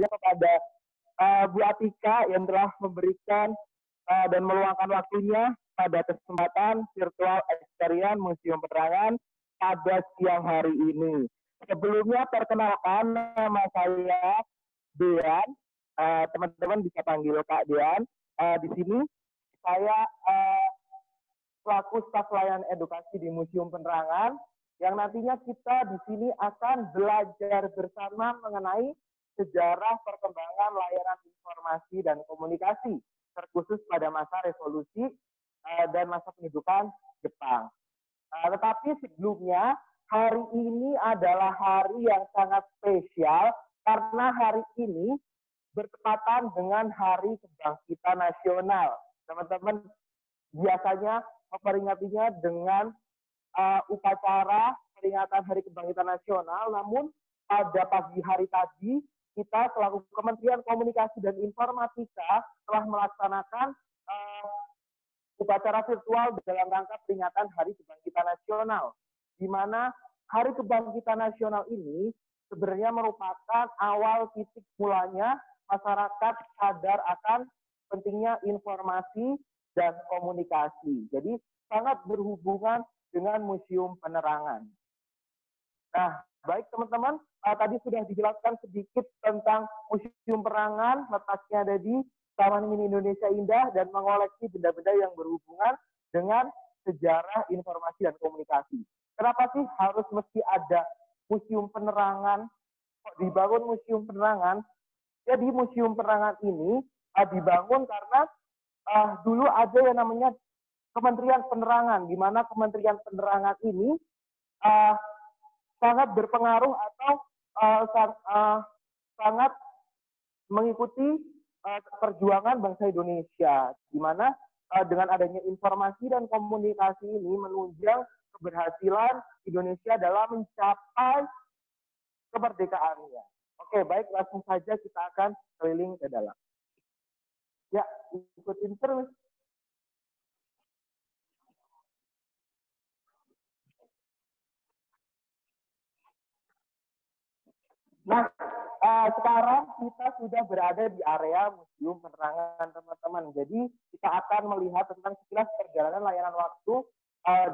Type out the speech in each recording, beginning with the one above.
kepada Bu Atika yang telah memberikan dan meluangkan waktunya pada kesempatan virtual experience Museum Penerangan pada siang hari ini. Sebelumnya perkenalkan, nama saya Dean, teman-teman bisa panggil Kak Dean. Di sini saya selaku staf pelayanan edukasi di Museum Penerangan, yang nantinya kita di sini akan belajar bersama mengenai sejarah perkembangan layanan informasi dan komunikasi, terkhusus pada masa revolusi dan masa pendudukan Jepang. Tetapi sebelumnya, hari ini adalah hari yang sangat spesial karena hari ini bertepatan dengan Hari Kebangkitan Nasional. Teman-teman biasanya memperingatinya dengan upacara peringatan Hari Kebangkitan Nasional, namun pada pagi hari tadi kita selaku Kementerian Komunikasi dan Informatika telah melaksanakan upacara virtual dalam rangka peringatan Hari Kebangkitan Nasional, di mana Hari Kebangkitan Nasional ini sebenarnya merupakan awal titik mulanya masyarakat sadar akan pentingnya informasi dan komunikasi. Jadi sangat berhubungan dengan Museum Penerangan. Nah, baik teman-teman, tadi sudah dijelaskan sedikit tentang Museum Penerangan, letaknya ada di Taman Mini Indonesia Indah dan mengoleksi benda-benda yang berhubungan dengan sejarah informasi dan komunikasi. Kenapa sih harus mesti ada Museum Penerangan? Kok dibangun Museum Penerangan? Jadi Museum Penerangan ini dibangun karena dulu ada yang namanya Kementerian Penerangan, di mana Kementerian Penerangan ini sangat berpengaruh atau sangat mengikuti perjuangan bangsa Indonesia, di mana dengan adanya informasi dan komunikasi ini menunjang keberhasilan Indonesia dalam mencapai kemerdekaannya. Oke, baik, langsung saja kita akan keliling ke dalam. Ya, ikutin terus. Nah, sekarang kita sudah berada di area Museum Penerangan, teman-teman. Jadi kita akan melihat tentang sekilas perjalanan layanan waktu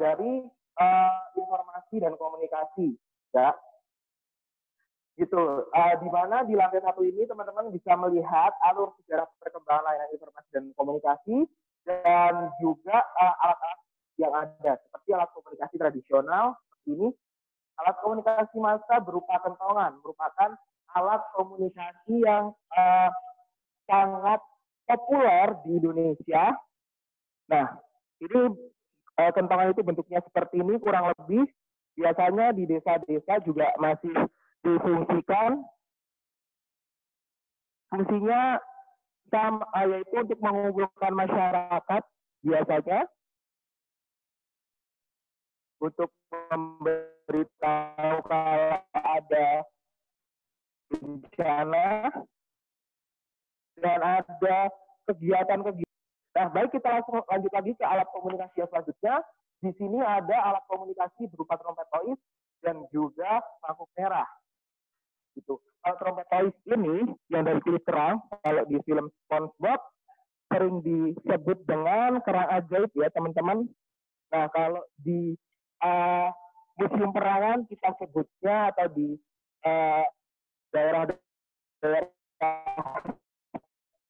dari informasi dan komunikasi, ya. Gitu. Di mana di lantai satu ini teman-teman bisa melihat alur sejarah perkembangan layanan informasi dan komunikasi dan juga alat-alat yang ada seperti alat komunikasi tradisional seperti ini. Alat komunikasi massa berupa kentongan, merupakan alat komunikasi yang sangat populer di Indonesia. Nah, ini kentongan itu bentuknya seperti ini kurang lebih. Biasanya di desa-desa juga masih difungsikan. Fungsinya yaitu untuk mengumpulkan masyarakat biasanya, untuk memberitahu kalau ada bencana dan ada kegiatan-kegiatan. Nah, baik, kita langsung lanjut lagi ke alat komunikasi yang selanjutnya. Di sini ada alat komunikasi berupa trompet tois dan juga mangkuk merah. Gitu. Alat trompet tois ini yang dari kulit kerang, kalau di film SpongeBob sering disebut dengan kerang ajaib ya teman-teman. Nah, kalau di Museum Penerangan kita sebutnya atau di daerah-daerah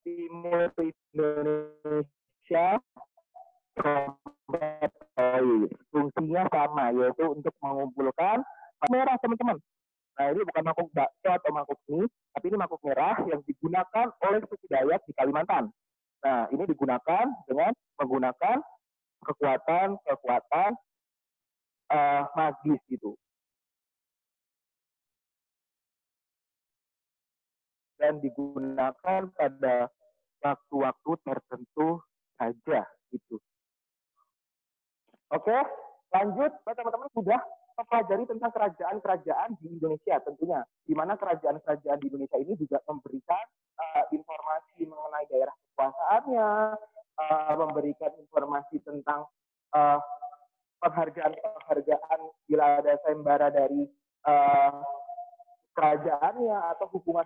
timur Indonesia, trompet tois. Fungsinya sama, yaitu untuk mengumpulkan merah teman-teman. Nah, ini bukan mangkuk bakso atau mangkuk mie, tapi ini mangkuk merah yang digunakan oleh suku Dayak di Kalimantan. Nah, ini digunakan dengan menggunakan kekuatan magis gitu. Dan digunakan pada waktu-waktu tertentu saja gitu. Oke, lanjut. Teman-teman sudah mempelajari tentang kerajaan-kerajaan di Indonesia tentunya, di mana kerajaan-kerajaan di Indonesia ini juga memberikan informasi mengenai daerah kekuasaannya, memberikan informasi tentang penghargaan bila ada sayembara dari kerajaannya atau hubungan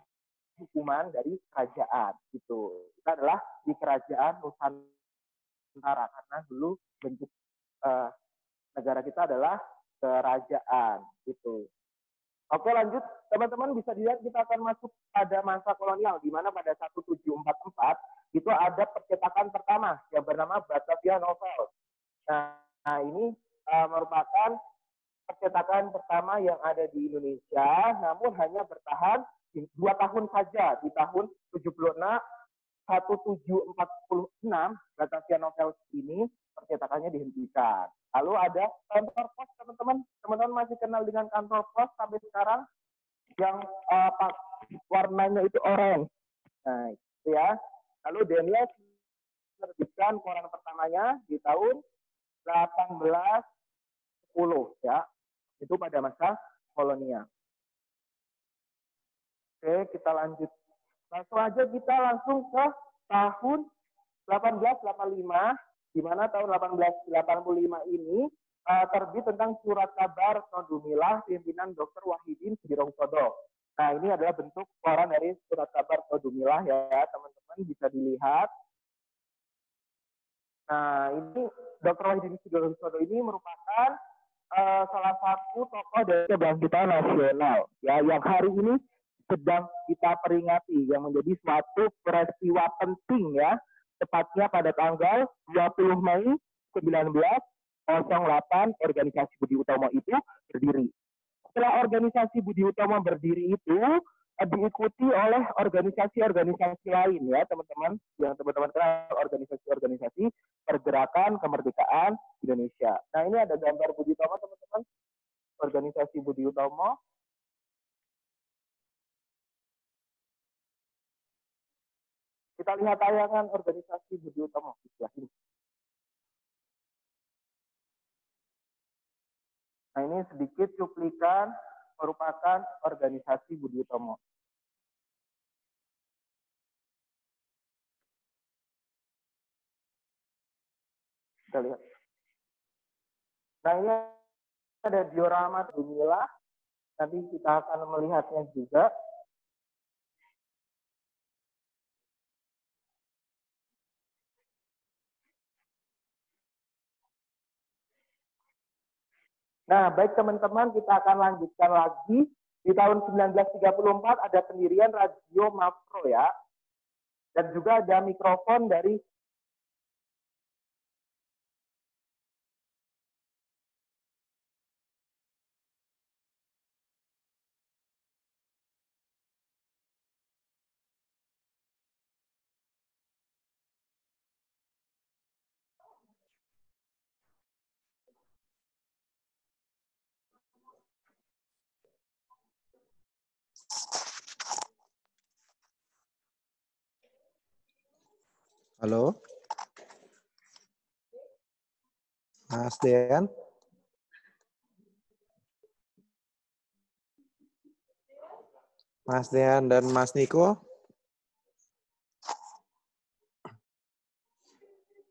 hukuman dari kerajaan gitu. Itu adalah di kerajaan Nusantara karena dulu bentuk negara kita adalah kerajaan gitu. Oke, lanjut teman-teman, bisa dilihat kita akan masuk pada masa kolonial di mana pada 1744 itu ada percetakan pertama yang bernama Batavia Novel. Nah ini merupakan percetakan pertama yang ada di Indonesia, namun hanya bertahan 2 tahun saja. Di tahun 1746 Batavia Novel ini percetakannya dihentikan. Lalu ada kantor pos, teman-teman. Teman-teman masih kenal dengan kantor pos sampai sekarang yang warnanya itu orange. Nah, itu ya. Lalu Daniel menerbitkan koran pertamanya di tahun 1810 ya. Itu pada masa kolonial. Oke, kita lanjut. Langsung aja kita langsung ke tahun 1885, di mana tahun 1885 ini terbit tentang surat kabar Todumilah pimpinan Dr. Wahidin Sudirongsodo. Nah, ini adalah bentuk koran dari surat kabar Todumilah ya, teman-teman bisa dilihat. Nah, ini Dr. Wahidin Sudirongsodo ini merupakan salah satu tokoh dari kebangkitan nasional ya, yang hari ini sedang kita peringati, yang menjadi suatu peristiwa penting ya, tepatnya pada tanggal 20 Mei 1908 organisasi Budi Utomo itu berdiri. Setelah organisasi Budi Utomo berdiri itu diikuti oleh organisasi-organisasi lain ya teman-teman, yang teman-teman kenal, organisasi-organisasi pergerakan kemerdekaan Indonesia. Nah, ini ada gambar Budi Utomo teman-teman, organisasi Budi Utomo. Kita lihat tayangan organisasi Budi Utomo di sebelah ini. Nah, ini sedikit cuplikan merupakan organisasi Budi Utomo. Kita lihat. Nah, ini ada diorama Todumilah. Nanti kita akan melihatnya juga. Nah, baik teman-teman, kita akan lanjutkan lagi. Di tahun 1934 ada pendirian Radio Mapro ya. Dan juga ada mikrofon dari Halo, Mas Dean. Mas Dean dan Mas Niko.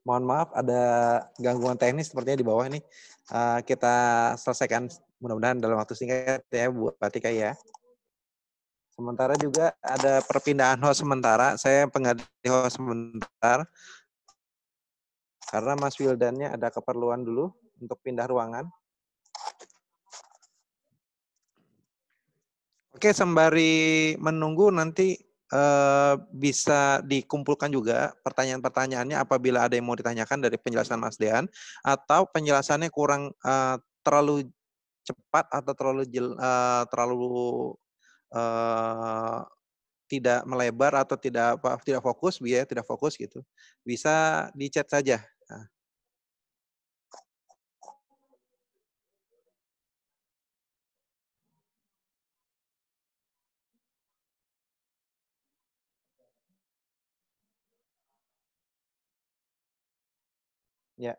Mohon maaf, ada gangguan teknis sepertinya di bawah ini. Kita selesaikan mudah-mudahan dalam waktu singkat ya, Bu Atika ya. Sementara juga ada perpindahan host sementara. Saya pengganti host sebentar. Karena Mas Wildannya ada keperluan dulu untuk pindah ruangan. Oke, sembari menunggu nanti bisa dikumpulkan juga pertanyaan-pertanyaannya apabila ada yang mau ditanyakan dari penjelasan Mas Dean atau penjelasannya kurang terlalu cepat atau terlalu tidak melebar atau tidak fokus, tidak fokus gitu. Bisa di chat saja. Nah. Ya,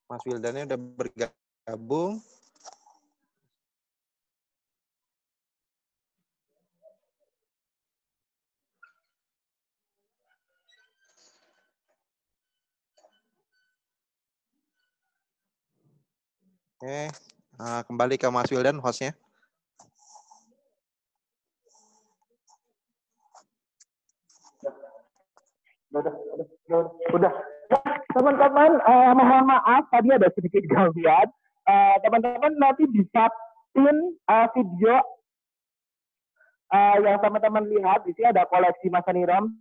Mas Wildannya udah bergabung. Oke, kembali ke Mas Wildan, hostnya. Udah. Teman-teman, mohon maaf tadi ada sedikit gangguan. Teman-teman nanti bisa pin video yang teman-teman lihat. Di sini ada koleksi Mas Aniram.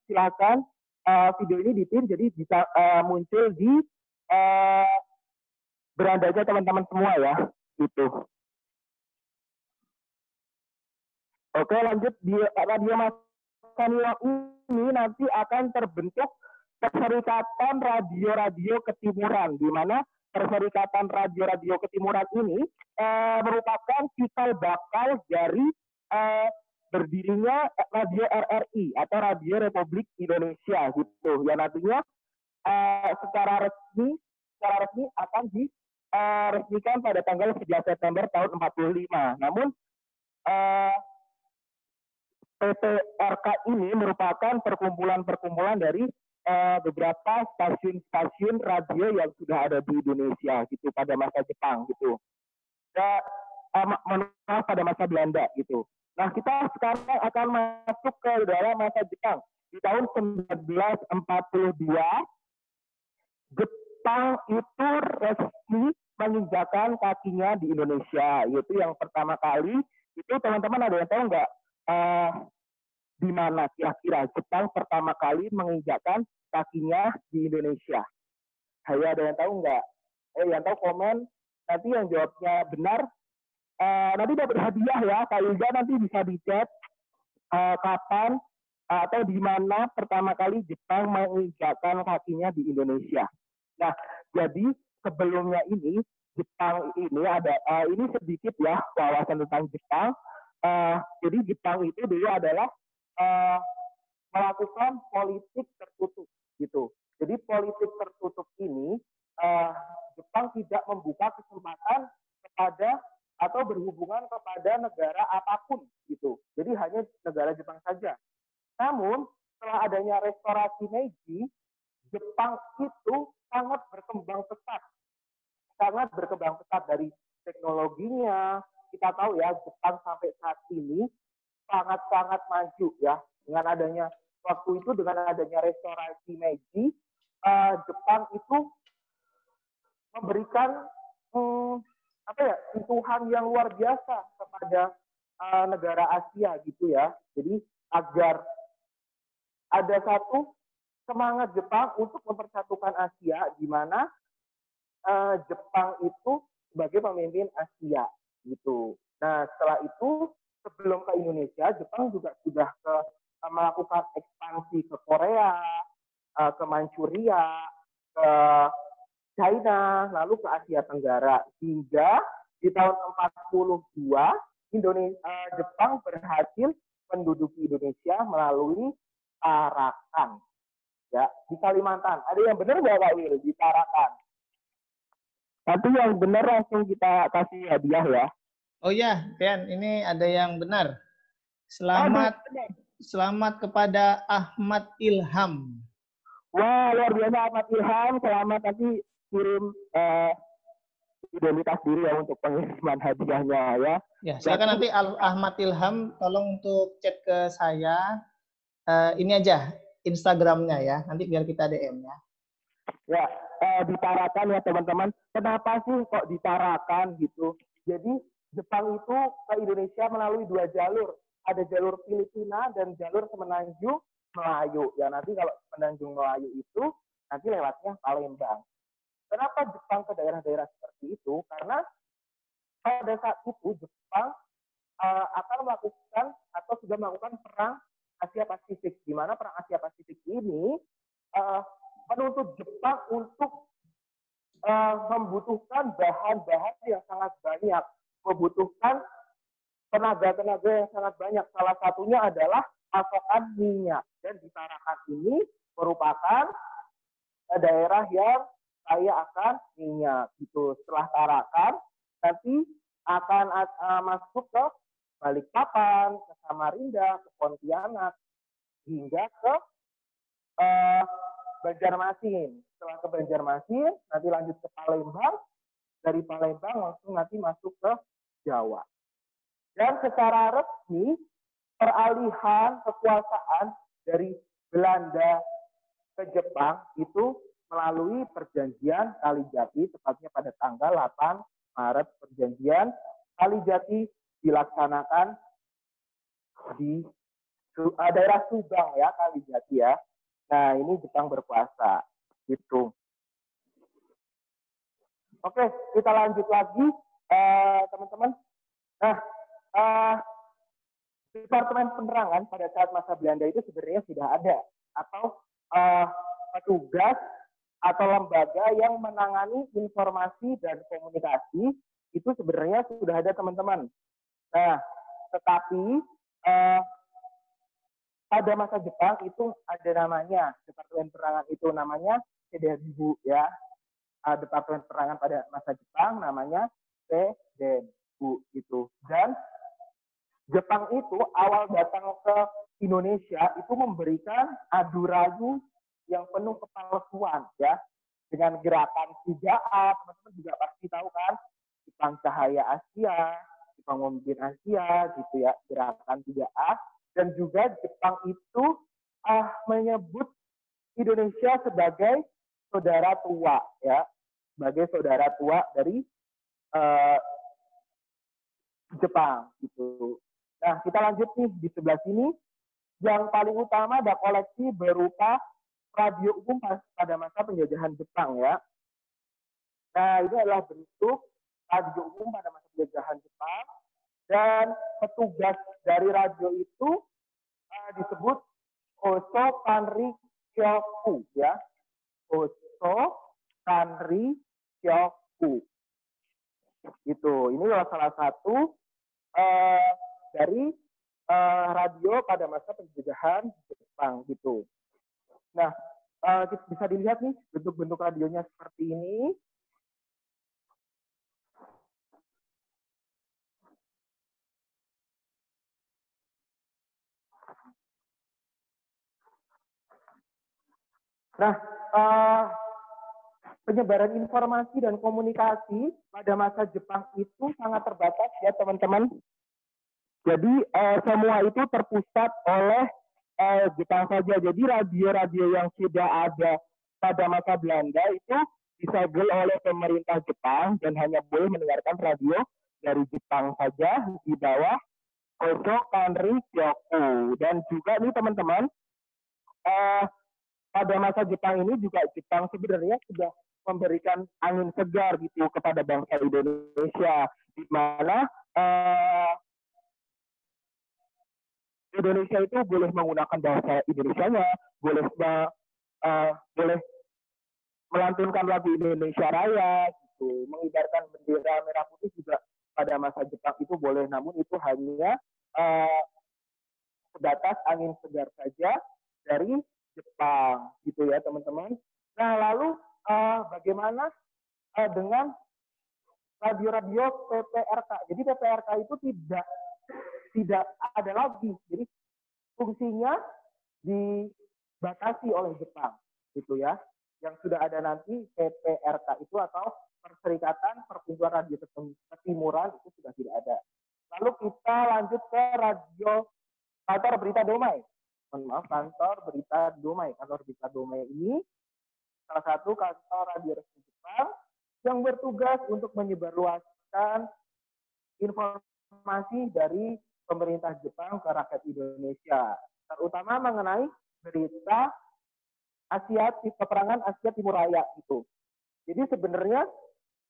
Silakan video ini dipin, jadi bisa muncul di berandanya teman-teman semua ya. Gitu. Oke, lanjut di radio Mas Aniram ini nanti akan terbentuk Perserikatan Radio-Radio Ketimuran, di mana Perserikatan Radio-Radio Ketimuran ini merupakan cikal bakal dari berdirinya Radio RRI atau Radio Republik Indonesia gitu. Yang nantinya secara resmi akan diresmikan pada tanggal 11 September tahun 45. Namun PTRK ini merupakan perkumpulan dari beberapa stasiun-stasiun radio yang sudah ada di Indonesia gitu pada masa Jepang gitu. Pada masa Belanda gitu. Nah, kita sekarang akan masuk ke dalam masa Jepang. Di tahun 1942 Jepang itu resmi menginjakkan kakinya di Indonesia. Yaitu yang pertama kali itu teman-teman ada yang tahu nggak di mana kira-kira Jepang pertama kali menginjakkan kakinya di Indonesia? Ayo, ada yang tahu nggak? Yang tahu komen. Nanti yang jawabnya benar, nanti dapat hadiah ya. Kak Yuga nanti bisa dicek kapan atau di mana pertama kali Jepang menginjakkan kakinya di Indonesia. Nah, jadi sebelumnya ini Jepang ini ada ini sedikit ya wawasan tentang Jepang. Jadi Jepang itu dulu adalah melakukan politik tertutup gitu. Jadi politik tertutup ini Jepang tidak membuka kesempatan kepada atau berhubungan kepada negara apapun gitu. Jadi hanya negara Jepang saja. Namun setelah adanya restorasi Meiji, Jepang itu sangat berkembang pesat dari teknologinya. Kita tahu ya Jepang sampai saat ini sangat-sangat maju ya. Dengan adanya restorasi Meiji, Jepang itu memberikan sentuhan yang luar biasa kepada negara Asia gitu ya. Jadi agar ada satu semangat Jepang untuk mempersatukan Asia, di mana Jepang itu sebagai pemimpin Asia gitu. Nah, setelah itu sebelum ke Indonesia, Jepang juga sudah melakukan ekspansi ke Korea, ke Manchuria, ke China, lalu ke Asia Tenggara. Hingga di tahun 42, Jepang berhasil menduduki Indonesia melalui Tarakan. Ya, di Kalimantan. Ada yang benar nggak Pak Wil? Di Tarakan. Nanti yang benar langsung kita kasih hadiah ya. Oh ya, Tian, ini ada yang benar. Selamat kepada Ahmad Ilham. Wah, luar biasa Ahmad Ilham. Selamat, nanti kirim identitas diri ya untuk pengiriman hadiahnya ya. Ya, silakan nanti Ahmad Ilham tolong untuk chat ke saya. Ini aja Instagramnya ya. Nanti biar kita DM ya. Ya, ditarakan ya teman-teman. Kenapa sih kok ditarakan gitu? Jadi Jepang itu ke Indonesia melalui 2 jalur. Ada jalur Filipina dan jalur Semenanjung Melayu. Ya, nanti kalau Semenanjung Melayu itu nanti lewatnya Palembang. Kenapa Jepang ke daerah-daerah seperti itu? Karena pada saat itu Jepang akan melakukan atau sudah melakukan perang Asia Pasifik, di mana perang Asia Pasifik ini menuntut Jepang untuk membutuhkan bahan-bahan yang sangat banyak, membutuhkan tenaga-tenaga yang sangat banyak. Salah satunya adalah pasokan minyak. Dan di Tarakan ini merupakan daerah yang kaya akan minyak. Gitu. Setelah Tarakan, nanti akan masuk ke Balikpapan, ke Samarinda, ke Pontianak, hingga ke Banjarmasin. Setelah ke Banjarmasin, nanti lanjut ke Palembang. Dari Palembang langsung nanti masuk ke Jawa. Dan secara resmi, peralihan kekuasaan dari Belanda ke Jepang itu melalui perjanjian Kalijati, tepatnya pada tanggal 8 Maret. Perjanjian Kalijati dilaksanakan di daerah Subang ya, Kalijati ya. Nah, ini Jepang berkuasa gitu. Oke, kita lanjut lagi teman-teman. Nah, Departemen Penerangan pada saat masa Belanda itu sebenarnya sudah ada, atau petugas atau lembaga yang menangani informasi dan komunikasi itu sebenarnya sudah ada teman-teman. Nah, tetapi pada masa Jepang itu ada namanya Departemen Penerangan itu namanya Sedenbu ya. Departemen Penerangan pada masa Jepang namanya Sedenbu gitu. Dan Jepang itu awal datang ke Indonesia itu memberikan adu rayu yang penuh kepalsuan ya, dengan gerakan 3A, teman-teman juga pasti tahu kan, Jepang Cahaya Asia, Jepang Memimpin Asia gitu ya, gerakan 3A. Dan juga Jepang itu menyebut Indonesia sebagai saudara tua ya, sebagai saudara tua dari Jepang gitu. Nah, kita lanjut nih di sebelah sini. Yang paling utama ada koleksi berupa radio umum pada masa penjajahan Jepang ya. Nah, ini adalah bentuk radio umum pada masa penjajahan Jepang. Dan petugas dari radio itu disebut Hoso Kanri Kyoku ya. Hoso Kanri Kyoku. Itu. Ini adalah salah satu dari radio pada masa penjajahan Jepang gitu. Nah, bisa dilihat nih bentuk-bentuk radionya seperti ini. Nah, penyebaran informasi dan komunikasi pada masa Jepang itu sangat terbatas ya teman-teman. Jadi semua itu terpusat oleh Jepang saja. Jadi radio-radio yang sudah ada pada masa Belanda itu disegel oleh pemerintah Jepang dan hanya boleh mendengarkan radio dari Jepang saja di bawah Hoso Kanri Kyoku. Dan juga nih teman-teman, pada masa Jepang ini juga Jepang sebenarnya sudah memberikan angin segar gitu kepada bangsa Indonesia, di mana Indonesia itu boleh menggunakan bahasa Indonesianya, boleh melantunkan lagu Indonesia Raya, gitu, mengibarkan bendera merah putih juga pada masa Jepang itu boleh, namun itu hanya sebatas angin segar saja dari Jepang, gitu ya teman-teman. Nah lalu bagaimana dengan radio-radio PPRK? Jadi PPRK itu tidak ada lagi. Jadi fungsinya dibatasi oleh Jepang, gitu ya. Yang sudah ada nanti PPRK itu atau Perserikatan Perkumpulan Radio Ketimuran itu sudah tidak ada. Lalu kita lanjut ke radio kantor berita Domai. Kantor berita Domai. Kantor berita Domai ini salah satu kantor radio resmi Jepang yang bertugas untuk menyebarluaskan informasi dari pemerintah Jepang ke rakyat Indonesia, terutama mengenai berita peperangan Asia Timur Raya itu. Jadi sebenarnya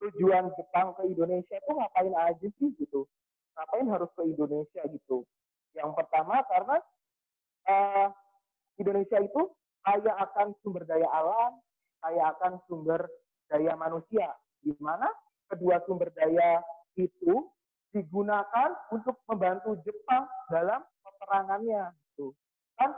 tujuan Jepang ke Indonesia itu ngapain aja sih gitu? Ngapain harus ke Indonesia gitu? Yang pertama karena Indonesia itu kaya akan sumber daya alam, kaya akan sumber daya manusia, di mana kedua sumber daya itu digunakan untuk membantu Jepang dalam peperangannya. Gitu. Kan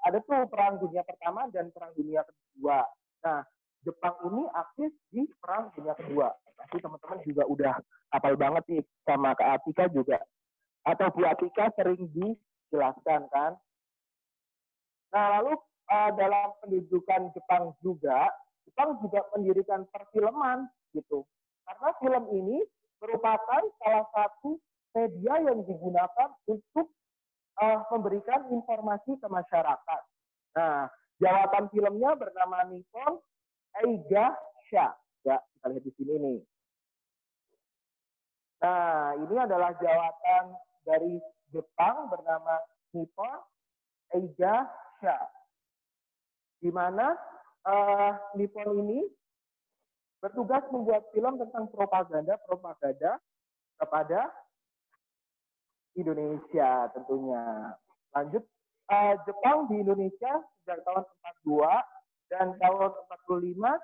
ada tuh Perang Dunia Pertama dan Perang Dunia Kedua. Nah, Jepang ini aktif di Perang Dunia Kedua. Pasti teman-teman juga udah hafal banget nih, sama Kak Atika juga. Atau Bu Atika sering dijelaskan kan. Nah, lalu dalam pendidikan Jepang juga mendirikan perfilman gitu. Karena film ini merupakan salah satu media yang digunakan untuk memberikan informasi ke masyarakat. Nah, Jawatan filmnya bernama Nippon Eigasha. Ya, kita lihat di sini nih. Nah, ini adalah jawatan dari Jepang bernama Nippon Eigasha. Di mana Nippon ini bertugas membuat film tentang propaganda kepada Indonesia tentunya. Lanjut, Jepang di Indonesia sejak tahun 42 dan tahun 45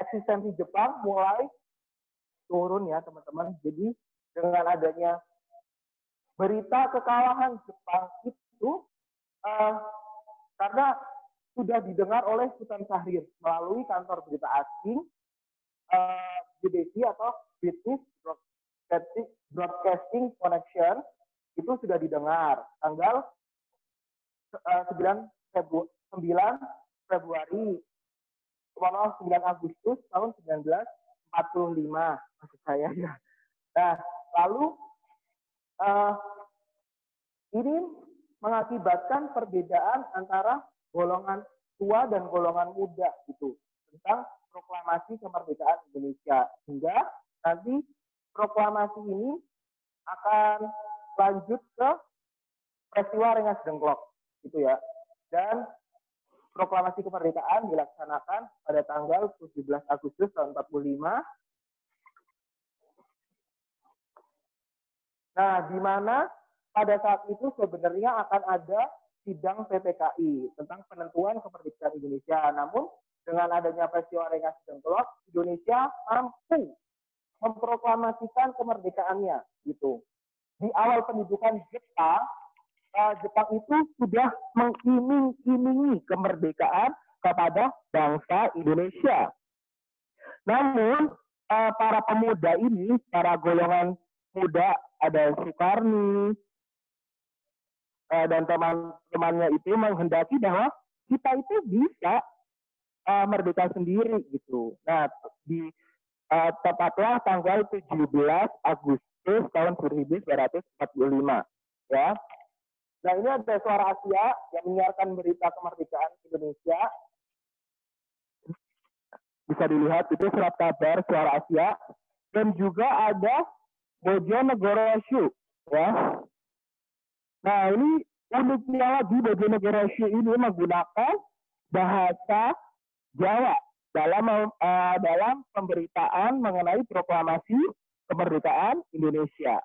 eksistensi Jepang mulai turun ya teman-teman. Jadi dengan adanya berita kekalahan Jepang itu karena sudah didengar oleh Sultan Syahrir melalui kantor berita asing BBC atau British Broadcasting Connection itu sudah didengar tanggal 9 Februari 9 Agustus tahun 1945 maksud saya ya. Nah, lalu ini mengakibatkan perbedaan antara golongan tua dan golongan muda gitu tentang proklamasi kemerdekaan Indonesia, hingga nanti proklamasi ini akan lanjut ke peristiwa Rengas Dengklok gitu ya. Dan proklamasi kemerdekaan dilaksanakan pada tanggal 17 Agustus tahun 45. Nah, di mana pada saat itu sebenarnya akan ada sidang PPKI tentang penentuan kemerdekaan Indonesia. Namun dengan adanya peristiwa Rengas Dengklok, Indonesia mampu memproklamasikan kemerdekaannya gitu. Di awal pendudukan Jepang, Jepang itu sudah mengiming-imingi kemerdekaan kepada bangsa Indonesia. Namun para pemuda ini, para golongan muda, ada Soekarno dan teman-temannya itu menghendaki bahwa kita itu bisa merdeka sendiri gitu. Nah, di tepatlah tanggal 17 Agustus tahun 1945 ya. Nah, ini ada Suara Asia yang menyiarkan berita kemerdekaan Indonesia. Bisa dilihat itu surat kabar Suara Asia, dan juga ada Bojonegoro Show ya. Nah, ini uniknya lagi Bojonegoro Show ini menggunakan bahasa Jawa dalam pemberitaan mengenai proklamasi kemerdekaan Indonesia.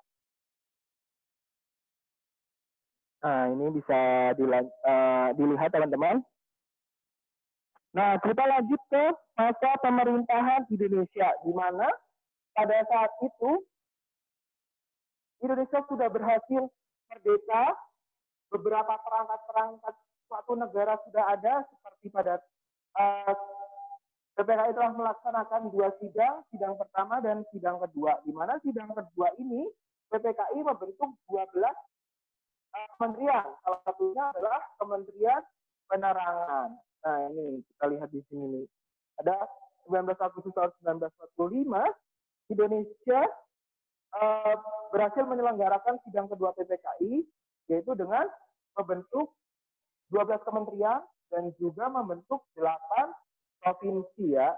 Nah, ini bisa dilihat teman-teman. Nah, kita lanjut ke masa pemerintahan Indonesia, di mana pada saat itu Indonesia sudah berhasil merdeka, beberapa perangkat-perangkat suatu negara sudah ada, seperti pada PPKI telah melaksanakan 2 sidang pertama dan sidang kedua, di mana sidang kedua ini PPKI membentuk 12 kementerian, salah satunya adalah Kementerian Penerangan. Nah, ini kita lihat di sini nih. Ada 19 Agustus tahun 1945, Indonesia berhasil menyelenggarakan sidang kedua PPKI, yaitu dengan membentuk 12 kementerian dan juga membentuk 8 provinsi ya.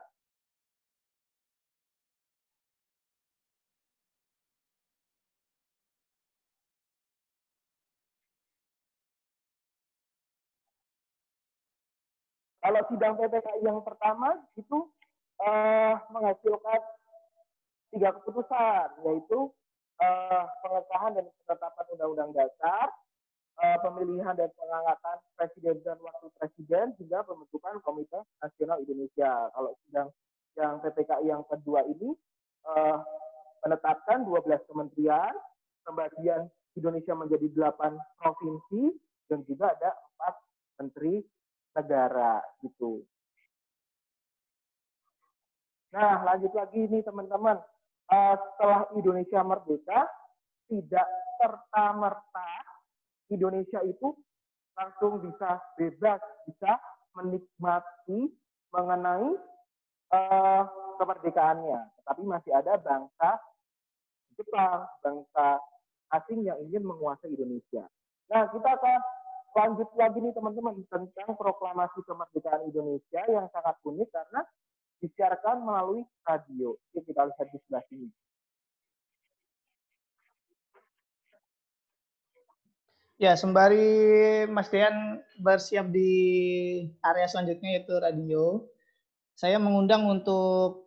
Kalau sidang PPKI yang pertama itu menghasilkan 3 keputusan, yaitu pengesahan dan penetapan Undang-Undang Dasar, pemilihan dan pengangkatan presiden dan wakil presiden, hingga pembentukan Komite Nasional Indonesia. Kalau sidang yang PPKI yang kedua ini menetapkan 12 kementerian, pembagian Indonesia menjadi 8 provinsi, dan juga ada 4 menteri negara gitu. Nah, lanjut lagi nih teman-teman. Setelah Indonesia merdeka, tidak serta-merta Indonesia itu langsung bisa bebas, bisa menikmati mengenai kemerdekaannya. Tetapi masih ada bangsa Jepang, bangsa asing yang ingin menguasai Indonesia. Nah, kita akan lanjut lagi nih teman-teman tentang proklamasi kemerdekaan Indonesia yang sangat unik karena disiarkan melalui radio. Oke, kita lihat di sebelah sini. Ya, sembari Mas Dean bersiap di area selanjutnya yaitu radio, saya mengundang untuk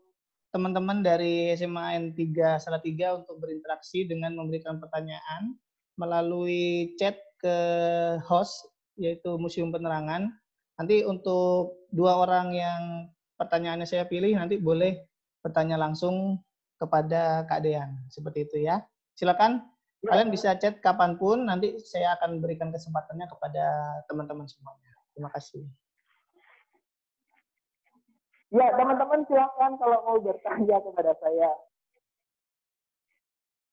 teman-teman dari SMA N3 Salatiga untuk berinteraksi dengan memberikan pertanyaan melalui chat ke host yaitu Museum Penerangan. Nanti untuk 2 orang yang pertanyaannya saya pilih nanti boleh bertanya langsung kepada Kak Dean. Seperti itu ya. Silakan. Kalian bisa chat kapanpun, nanti saya akan berikan kesempatannya kepada teman-teman semuanya. Terima kasih. Ya, teman-teman silakan kalau mau bertanya kepada saya.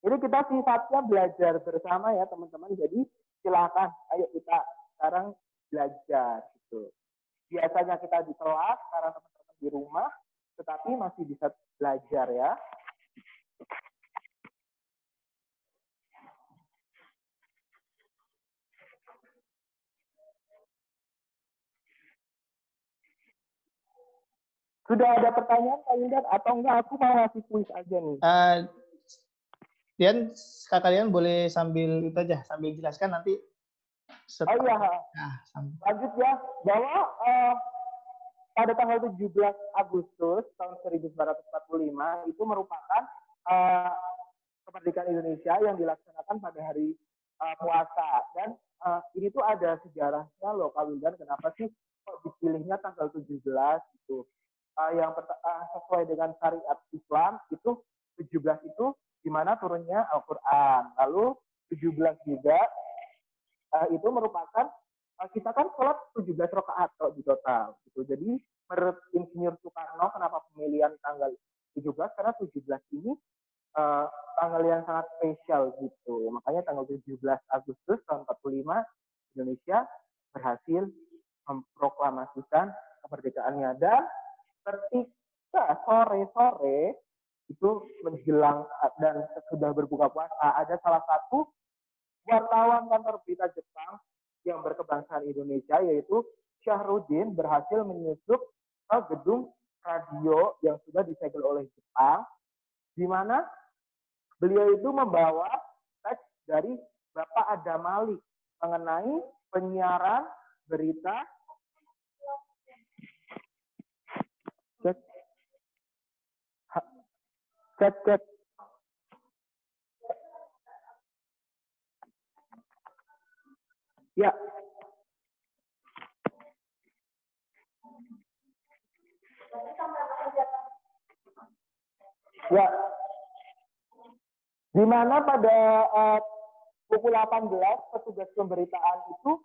Jadi kita sifatnya belajar bersama ya teman-teman. Jadi silakan, ayo kita sekarang belajar gitu. Biasanya kita di kelas, sekarang teman-teman di rumah, tetapi masih bisa belajar ya. Sudah ada pertanyaan Kak Indah atau enggak? Aku mau ngasih kuis aja nih. Dian, kalian boleh sambil itu aja, sambil jelaskan nanti. Oh iya. Nah, lanjut ya. Bahwa pada tanggal 17 Agustus tahun 1945 itu merupakan kemerdekaan Indonesia yang dilaksanakan pada hari puasa. Dan ini tuh ada sejarahnya loh Kak Windan. Kenapa sih kok dipilihnya tanggal 17 gitu? Yang sesuai dengan syariat Islam itu 17 itu di mana turunnya Al-Quran. Lalu 17 juga itu merupakan kita kan sholat 17 rakaat di total. Gitu. Jadi menurut Insinyur Soekarno kenapa pemilihan tanggal 17? Karena 17 ini tanggal yang sangat spesial gitu. Makanya tanggal 17 Agustus tahun 45 Indonesia berhasil memproklamasikan kemerdekaannya. Dan ketika sore-sore itu menjelang dan sudah berbuka puasa, ada salah satu wartawan kantor berita Jepang yang berkebangsaan Indonesia yaitu Syahrudin berhasil menyusup ke gedung radio yang sudah disegel oleh Jepang, di mana beliau itu membawa teks dari Bapak Adam Malik mengenai penyiaran berita cek. Ya. Ya. Di mana pada pukul 18 petugas pemberitaan itu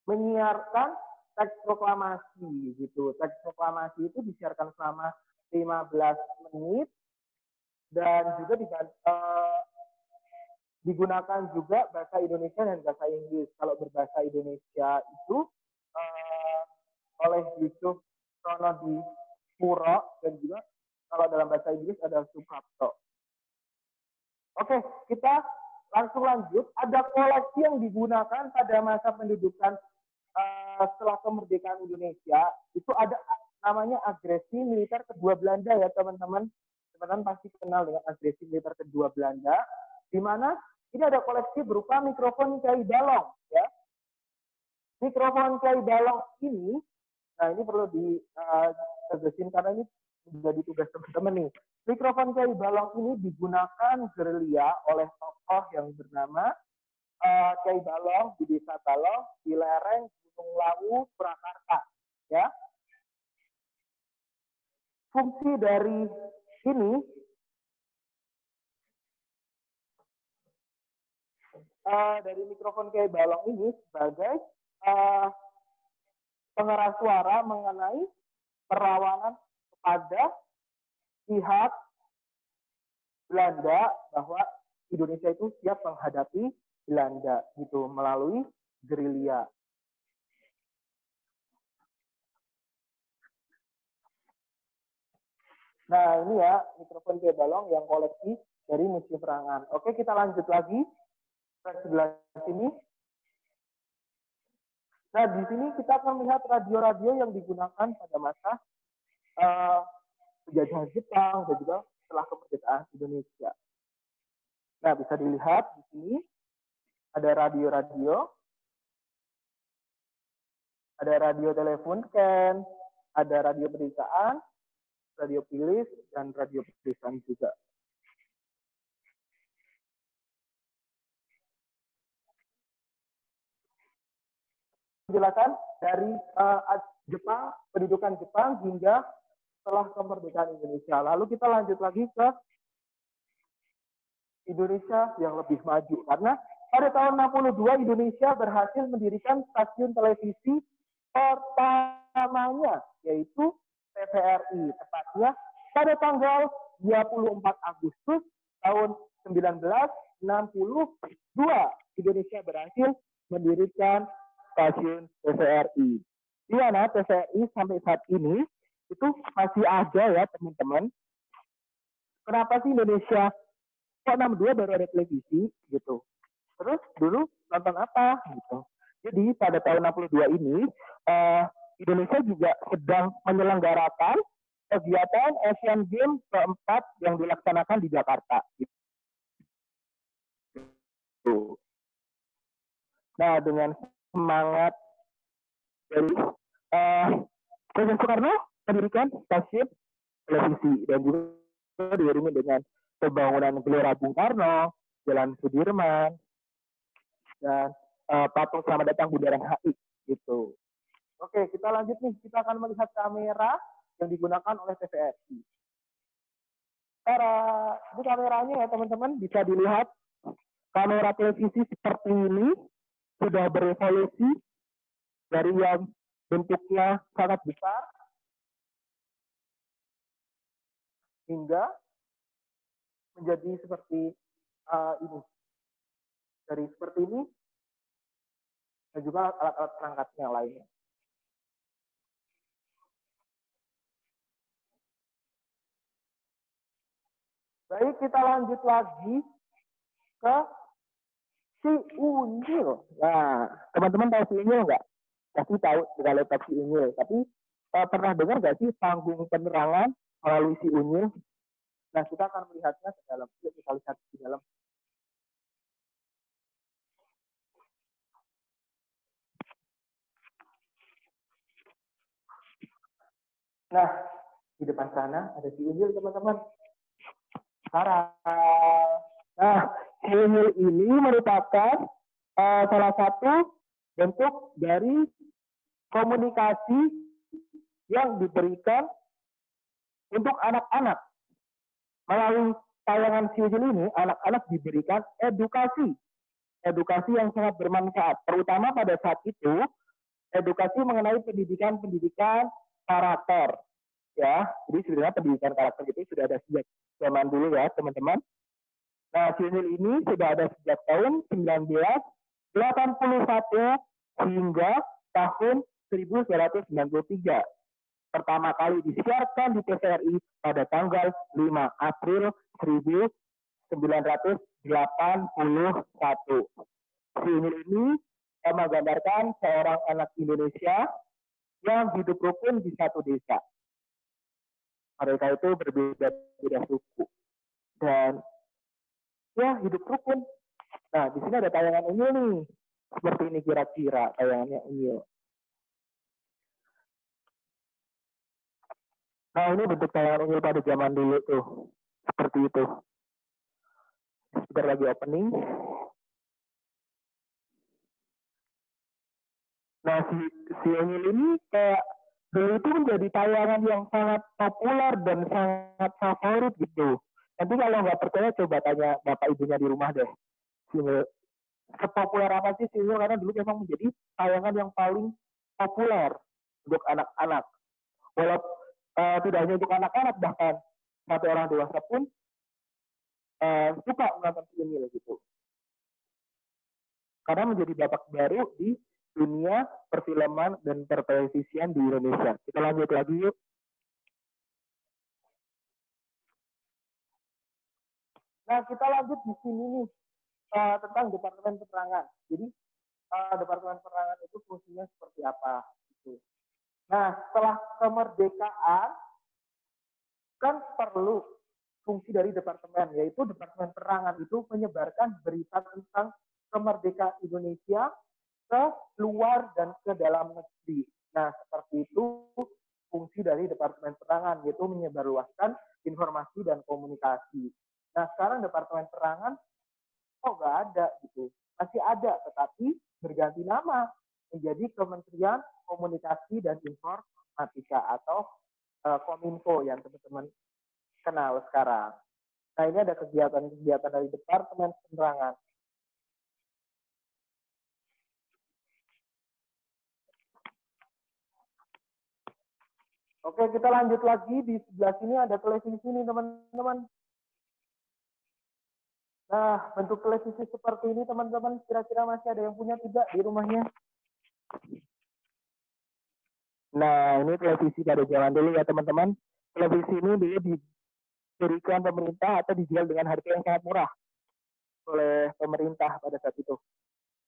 menyiarkan teks proklamasi gitu. Teks proklamasi itu disiarkan selama 15 menit dan juga digunakan juga bahasa Indonesia dan bahasa Inggris. Kalau berbahasa Indonesia itu oleh Yusuf Pronodi Puro dan juga kalau dalam bahasa Inggris ada Suprapto. Oke, kita langsung lanjut. Ada koleksi yang digunakan pada masa pendudukan setelah kemerdekaan Indonesia. Itu ada namanya agresi militer kedua Belanda ya teman-teman. Teman-teman pasti kenal dengan agresi militer kedua Belanda. Di mana ini ada koleksi berupa mikrofon Kiai Balong. Ya. Mikrofon Kiai Balong ini, nah ini perlu ditegasin karena ini menjadi tugas teman-teman nih. Mikrofon Kiai Balong ini digunakan gerilya oleh tokoh yang bernama Kiai Balong di Desa Balong di lereng Gunung Lawu, Surakarta. Ya. Fungsi dari ini dari mikrofon Kiai Balong ini sebagai pengeras suara mengenai perlawanan kepada pihak Belanda bahwa Indonesia itu siap menghadapi Belanda gitu melalui gerilya. Nah ini ya mikrofon Kiai Balong yang koleksi dari Museum Penerangan. Oke kita lanjut lagi ke sebelah sini. Nah, di sini kita akan melihat radio-radio yang digunakan pada masa penjajahan Jepang dan juga setelah kemerdekaan Indonesia. Nah, bisa dilihat di sini ada radio-radio, ada radio telepon scan, ada radio beritaan, radio pilis, dan radio pedesaan juga. Penjelasan dari Jepang, pendudukan Jepang hingga setelah kemerdekaan Indonesia. Lalu kita lanjut lagi ke Indonesia yang lebih maju. Karena pada tahun 62 Indonesia berhasil mendirikan stasiun televisi pertamanya, yaitu TVRI. Tepatnya pada tanggal 24 Agustus tahun 1962, Indonesia berhasil mendirikan stasiun TVRI. Di mana TVRI sampai saat ini itu masih ada ya teman-teman. Kenapa sih Indonesia kok 62 baru ada televisi gitu? Terus dulu nonton apa gitu? Jadi pada tahun 62 ini Indonesia juga sedang menyelenggarakan kegiatan Asian Games keempat yang dilaksanakan di Jakarta. Gitu. Nah, dengan semangat dari Presiden Soekarno mendirikan stasiun televisi dan juga diiringi dengan pembangunan Gelora Bung Karno, Jalan Sudirman, dan patung Selamat Datang Bundaran HI gitu. Oke, kita lanjut nih. Kita akan melihat kamera yang digunakan oleh TVRI. Di kameranya ya teman-teman bisa dilihat kamera televisi seperti ini sudah berevolusi dari yang bentuknya sangat besar hingga menjadi seperti ini. Dari seperti ini dan juga alat-alat perangkat yang lainnya. Baik, kita lanjut lagi ke si Unyil. Nah, teman-teman tahu si Unyil nggak? Pasti tahu kalau si Unyil. Tapi pernah dengar nggak sih panggung penerangan melalui si Unyil? Nah, kita akan melihatnya ke dalam. Yuk kita lihat di dalam. Nah, di depan sana ada si Unyil, teman-teman. Nah, si Unyil ini merupakan salah satu bentuk dari komunikasi yang diberikan untuk anak-anak. Melalui tayangan si Unyil ini, anak-anak diberikan edukasi yang sangat bermanfaat, terutama pada saat itu edukasi mengenai pendidikan karakter. Ya, jadi sebenarnya pendidikan karakter itu sudah ada sejak zaman dulu ya, teman-teman. Nah, si Unyil ini sudah ada sejak tahun 1981 hingga tahun 1993. Pertama kali disiarkan di TVRI pada tanggal 5 April 1981. Si Unyil ini menggambarkan seorang anak Indonesia yang hidup rukun di satu desa. Mereka itu berbeda-beda suku dan ya hidup rukun. Nah, di sini ada tayangan Unyil nih. Seperti ini kira-kira tayangannya Unyil. Nah, ini bentuk tayangan Unyil pada zaman dulu tuh. Seperti itu. Sebentar lagi opening. Nah, si Unyil ini kayak dulu itu menjadi tayangan yang sangat populer dan sangat favorit gitu. Nanti kalau nggak percaya coba tanya bapak ibunya di rumah deh. Sepopuler apa sih si Unyil? Karena dulu memang menjadi tayangan yang paling populer untuk anak-anak. Walaupun tidak hanya untuk anak-anak, bahkan sampai orang dewasa pun suka menonton si Unyil gitu. Karena menjadi babak baru di dunia perfilman dan pertelevisian di Indonesia. Kita lanjut lagi yuk. Nah, kita lanjut di sini nih tentang Departemen Penerangan. Jadi Departemen Penerangan itu fungsinya seperti apa. Gitu. Nah, setelah kemerdekaan, kan perlu fungsi dari departemen, yaitu Departemen Penerangan itu menyebarkan berita tentang kemerdekaan Indonesia ke luar dan ke dalam negeri. Nah, seperti itu fungsi dari Departemen Penerangan, yaitu menyebarluaskan informasi dan komunikasi. Nah, sekarang Departemen Penerangan kok nggak ada gitu. Masih ada, tetapi berganti nama menjadi Kementerian Komunikasi dan Informatika atau Kominfo yang teman-teman kenal sekarang. Nah, ini ada kegiatan-kegiatan dari Departemen Penerangan. Oke, kita lanjut lagi. Di sebelah sini ada televisi nih, teman-teman. Nah, bentuk televisi seperti ini, teman-teman, kira-kira masih ada yang punya tidak di rumahnya? Nah, ini televisi pada zaman dulu ya, teman-teman. Televisi ini dulu diberikan pemerintah atau dijual dengan harga yang sangat murah oleh pemerintah pada saat itu.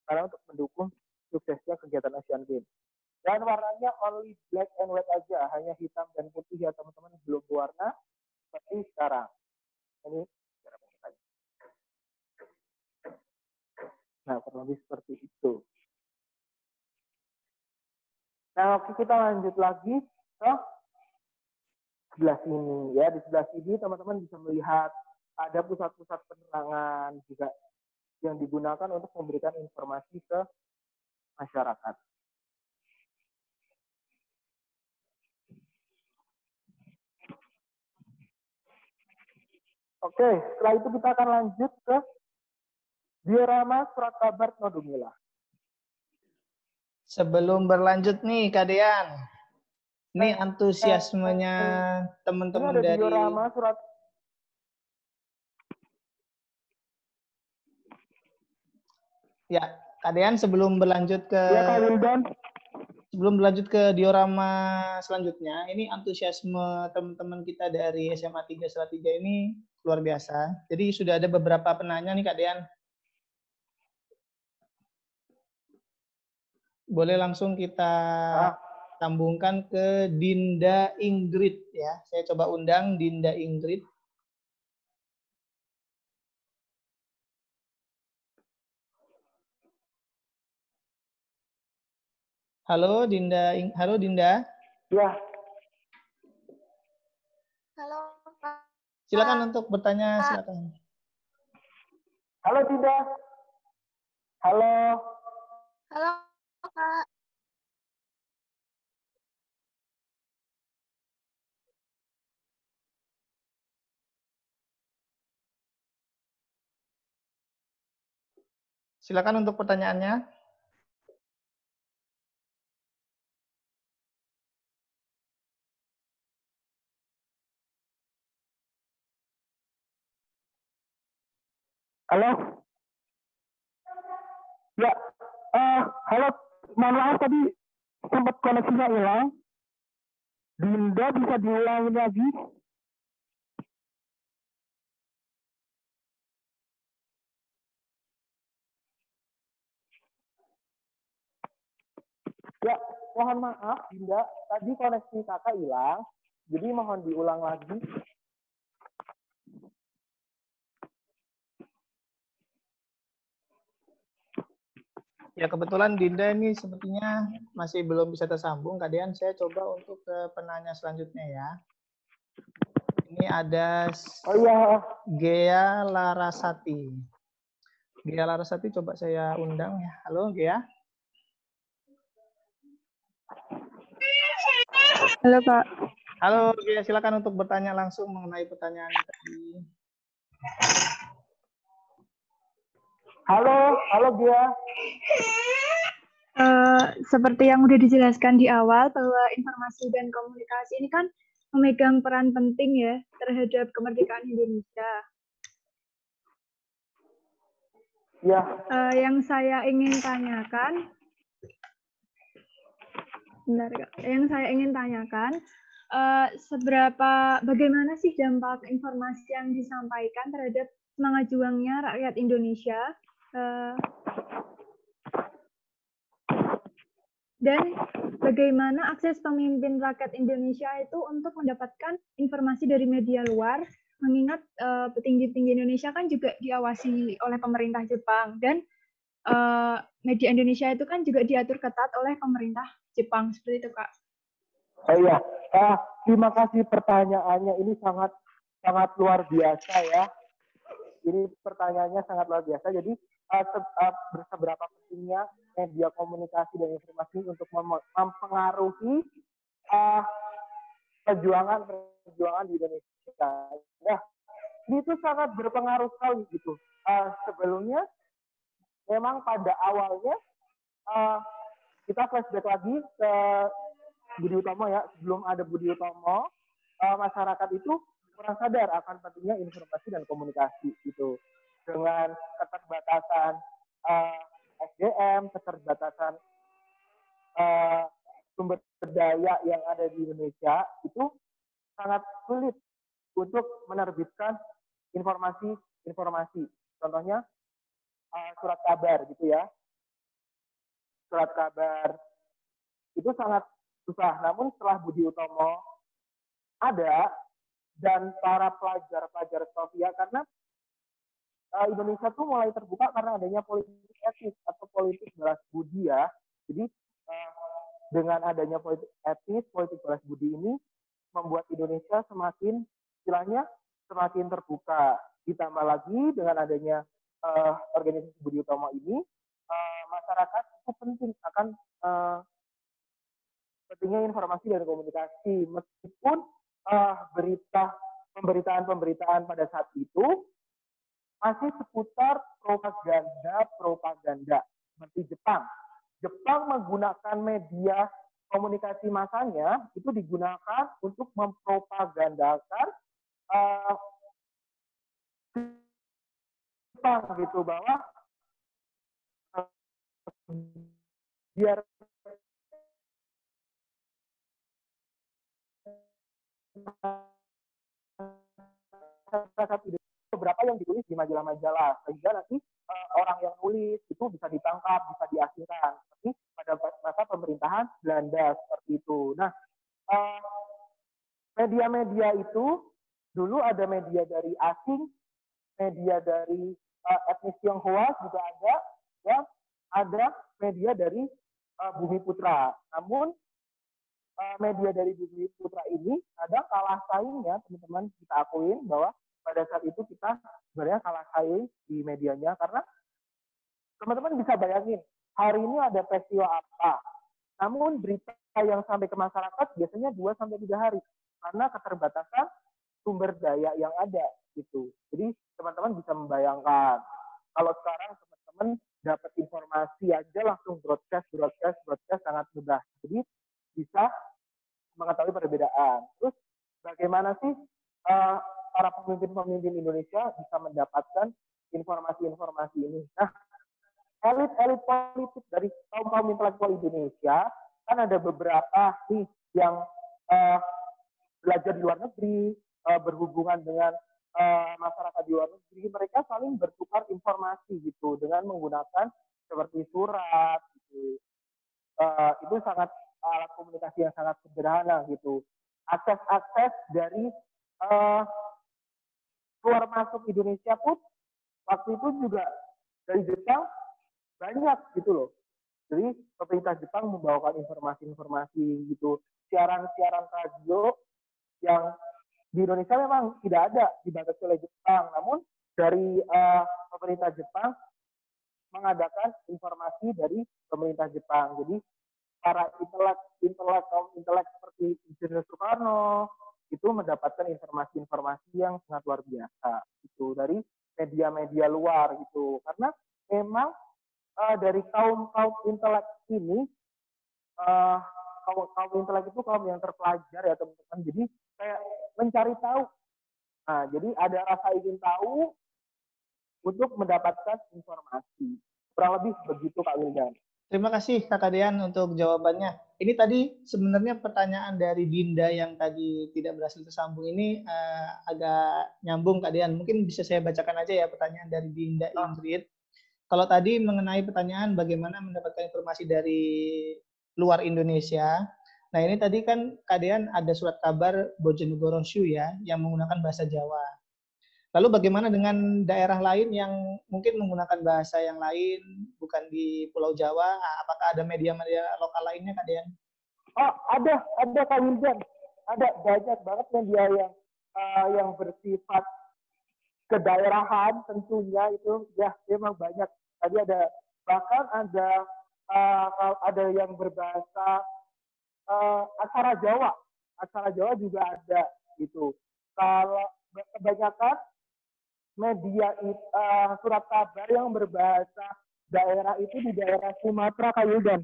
Karena untuk mendukung suksesnya kegiatan Asian Games. Dan warnanya only black and white aja, hanya hitam dan putih ya, teman-teman, belum warna seperti sekarang. Ini nah, kurang lebih seperti itu. Nah, oke, kita lanjut lagi ke sebelah sini ya. Di sebelah sini teman-teman bisa melihat ada pusat-pusat penerangan juga yang digunakan untuk memberikan informasi ke masyarakat. Oke, setelah itu kita akan lanjut ke diorama surat kabar Nodumila. Sebelum berlanjut nih, Kak Dean, ini antusiasmenya teman-teman dari diorama surat. Ya, Kak Dean, sebelum berlanjut ke diorama selanjutnya, ini antusiasme teman-teman kita dari SMA 3 Salatiga ini luar biasa. Jadi sudah ada beberapa penanya nih, Kak Dean. Boleh langsung kita sambungkan ke Dinda Ingrid ya. Saya coba undang Dinda Ingrid. Halo Dinda, halo Dinda. Ya. Halo Pak. Silakan untuk bertanya, silakan. Halo Dinda. Halo. Halo Kak. Silakan untuk pertanyaannya. Halo. Ya. Halo. Mohon maaf tadi sempat koneksinya hilang. Dinda bisa diulangi lagi? Ya, mohon maaf, Dinda. Tadi koneksi kakak hilang, jadi mohon diulang lagi. Ya, kebetulan Dinda ini sepertinya masih belum bisa tersambung. Kalian saya coba untuk ke penanya selanjutnya ya. Ini ada Gea Larasati. Gea Larasati coba saya undang ya. Halo Gea. Halo Pak. Halo Gea, silakan untuk bertanya langsung mengenai pertanyaan tadi. Halo Gea. Seperti yang udah dijelaskan di awal bahwa informasi dan komunikasi ini kan memegang peran penting ya terhadap kemerdekaan Indonesia. Ya. Yang saya ingin tanyakan, bagaimana sih dampak informasi yang disampaikan terhadap semangat juangnya rakyat Indonesia? Dan bagaimana akses pemimpin rakyat Indonesia itu untuk mendapatkan informasi dari media luar, mengingat petinggi-petinggi Indonesia kan juga diawasi oleh pemerintah Jepang, dan media Indonesia itu kan juga diatur ketat oleh pemerintah Jepang, seperti itu, Kak. Oh iya, terima kasih pertanyaannya, ini sangat luar biasa ya. Ini pertanyaannya sangat luar biasa. Jadi seberapa pentingnya media komunikasi dan informasi untuk mempengaruhi perjuangan di Indonesia. Nah, ini tuh sangat berpengaruh sekali gitu. Sebelumnya, memang pada awalnya kita flashback lagi ke Budi Utomo ya. Sebelum ada Budi Utomo, masyarakat itu kurang sadar akan pentingnya informasi dan komunikasi gitu. Dengan keterbatasan SDM, keterbatasan sumber daya yang ada di Indonesia, itu sangat sulit untuk menerbitkan informasi. Contohnya surat kabar gitu ya. Surat kabar itu sangat susah. Namun setelah Budi Utomo ada, dan para pelajar Sofia, karena Indonesia tuh mulai terbuka karena adanya politik etis atau politik balas budi ya. Jadi dengan adanya politik etis, politik balas budi ini membuat Indonesia semakin terbuka. Ditambah lagi dengan adanya organisasi Budi Utomo ini, masyarakat itu penting akan pentingnya informasi dan komunikasi. Meskipun pemberitaan pada saat itu masih seputar propaganda seperti Jepang. Jepang menggunakan media komunikasi massanya itu digunakan untuk mempropagandakan Jepang gitu, bahwa biar beberapa yang ditulis di majalah-majalah, sehingga nanti orang yang nulis itu bisa ditangkap, bisa diasingkan. Tapi pada masa pemerintahan Belanda seperti itu. Nah, media-media itu dulu ada media dari asing, media dari etnis Tionghoa juga ada, ya, ada media dari Bumi Putra. Namun media dari Bumi Putra ini kadang kalah saingnya, teman-teman, kita akuin bahwa pada saat itu kita sebenarnya kalah saing di medianya, karena teman-teman bisa bayangin hari ini ada peristiwa apa, namun berita yang sampai ke masyarakat biasanya 2-3 hari karena keterbatasan sumber daya yang ada gitu. Jadi teman-teman bisa membayangkan kalau sekarang teman-teman dapat informasi aja langsung broadcast sangat mudah. Jadi bisa mengetahui perbedaan. Terus bagaimana sih para pemimpin Indonesia bisa mendapatkan informasi-informasi ini? Nah, elit-elit politik dari kaum intelektual Indonesia kan ada beberapa nih yang belajar di luar negeri, berhubungan dengan masyarakat di luar negeri. Mereka saling bertukar informasi gitu dengan menggunakan seperti surat gitu. Itu sangat alat komunikasi yang sangat sederhana gitu. Akses dari keluar masuk Indonesia pun waktu itu juga dari Jepang banyak gitu loh. Jadi pemerintah Jepang membawakan informasi-informasi gitu, siaran-siaran radio yang di Indonesia memang tidak ada, dibatasi oleh Jepang. Namun dari pemerintah Jepang mengadakan informasi dari pemerintah Jepang. Jadi para intelek seperti Insinyur Soekarno itu mendapatkan informasi-informasi yang sangat luar biasa itu dari media-media luar gitu. Karena memang dari kaum intelek ini, kaum intelek itu kaum yang terpelajar ya teman-teman. Jadi kayak mencari tahu. Nah, jadi ada rasa ingin tahu untuk mendapatkan informasi. Kurang lebih begitu Kak Wildan. Terima kasih Kak Dean untuk jawabannya. Ini tadi sebenarnya pertanyaan dari Dinda yang tadi tidak berhasil tersambung ini agak nyambung Kak Dean. Mungkin bisa saya bacakan aja ya pertanyaan dari Dinda Ingrid. Kalau tadi mengenai pertanyaan bagaimana mendapatkan informasi dari luar Indonesia. Nah, ini tadi kan Kak Dean ada surat kabar Bojonegoro Shu ya, yang menggunakan bahasa Jawa. Lalu bagaimana dengan daerah lain yang mungkin menggunakan bahasa yang lain, bukan di Pulau Jawa? Apakah ada media-media lokal lainnya, Kak Dean? Oh, ada Kak Wildan. Ada banyak banget media yang bersifat kedaerahan tentunya itu ya memang banyak. Tadi bahkan ada yang berbahasa aksara Jawa juga ada gitu. Kalau kebanyakan media surat kabar yang berbahasa daerah itu di daerah Sumatera, Kak Wildan.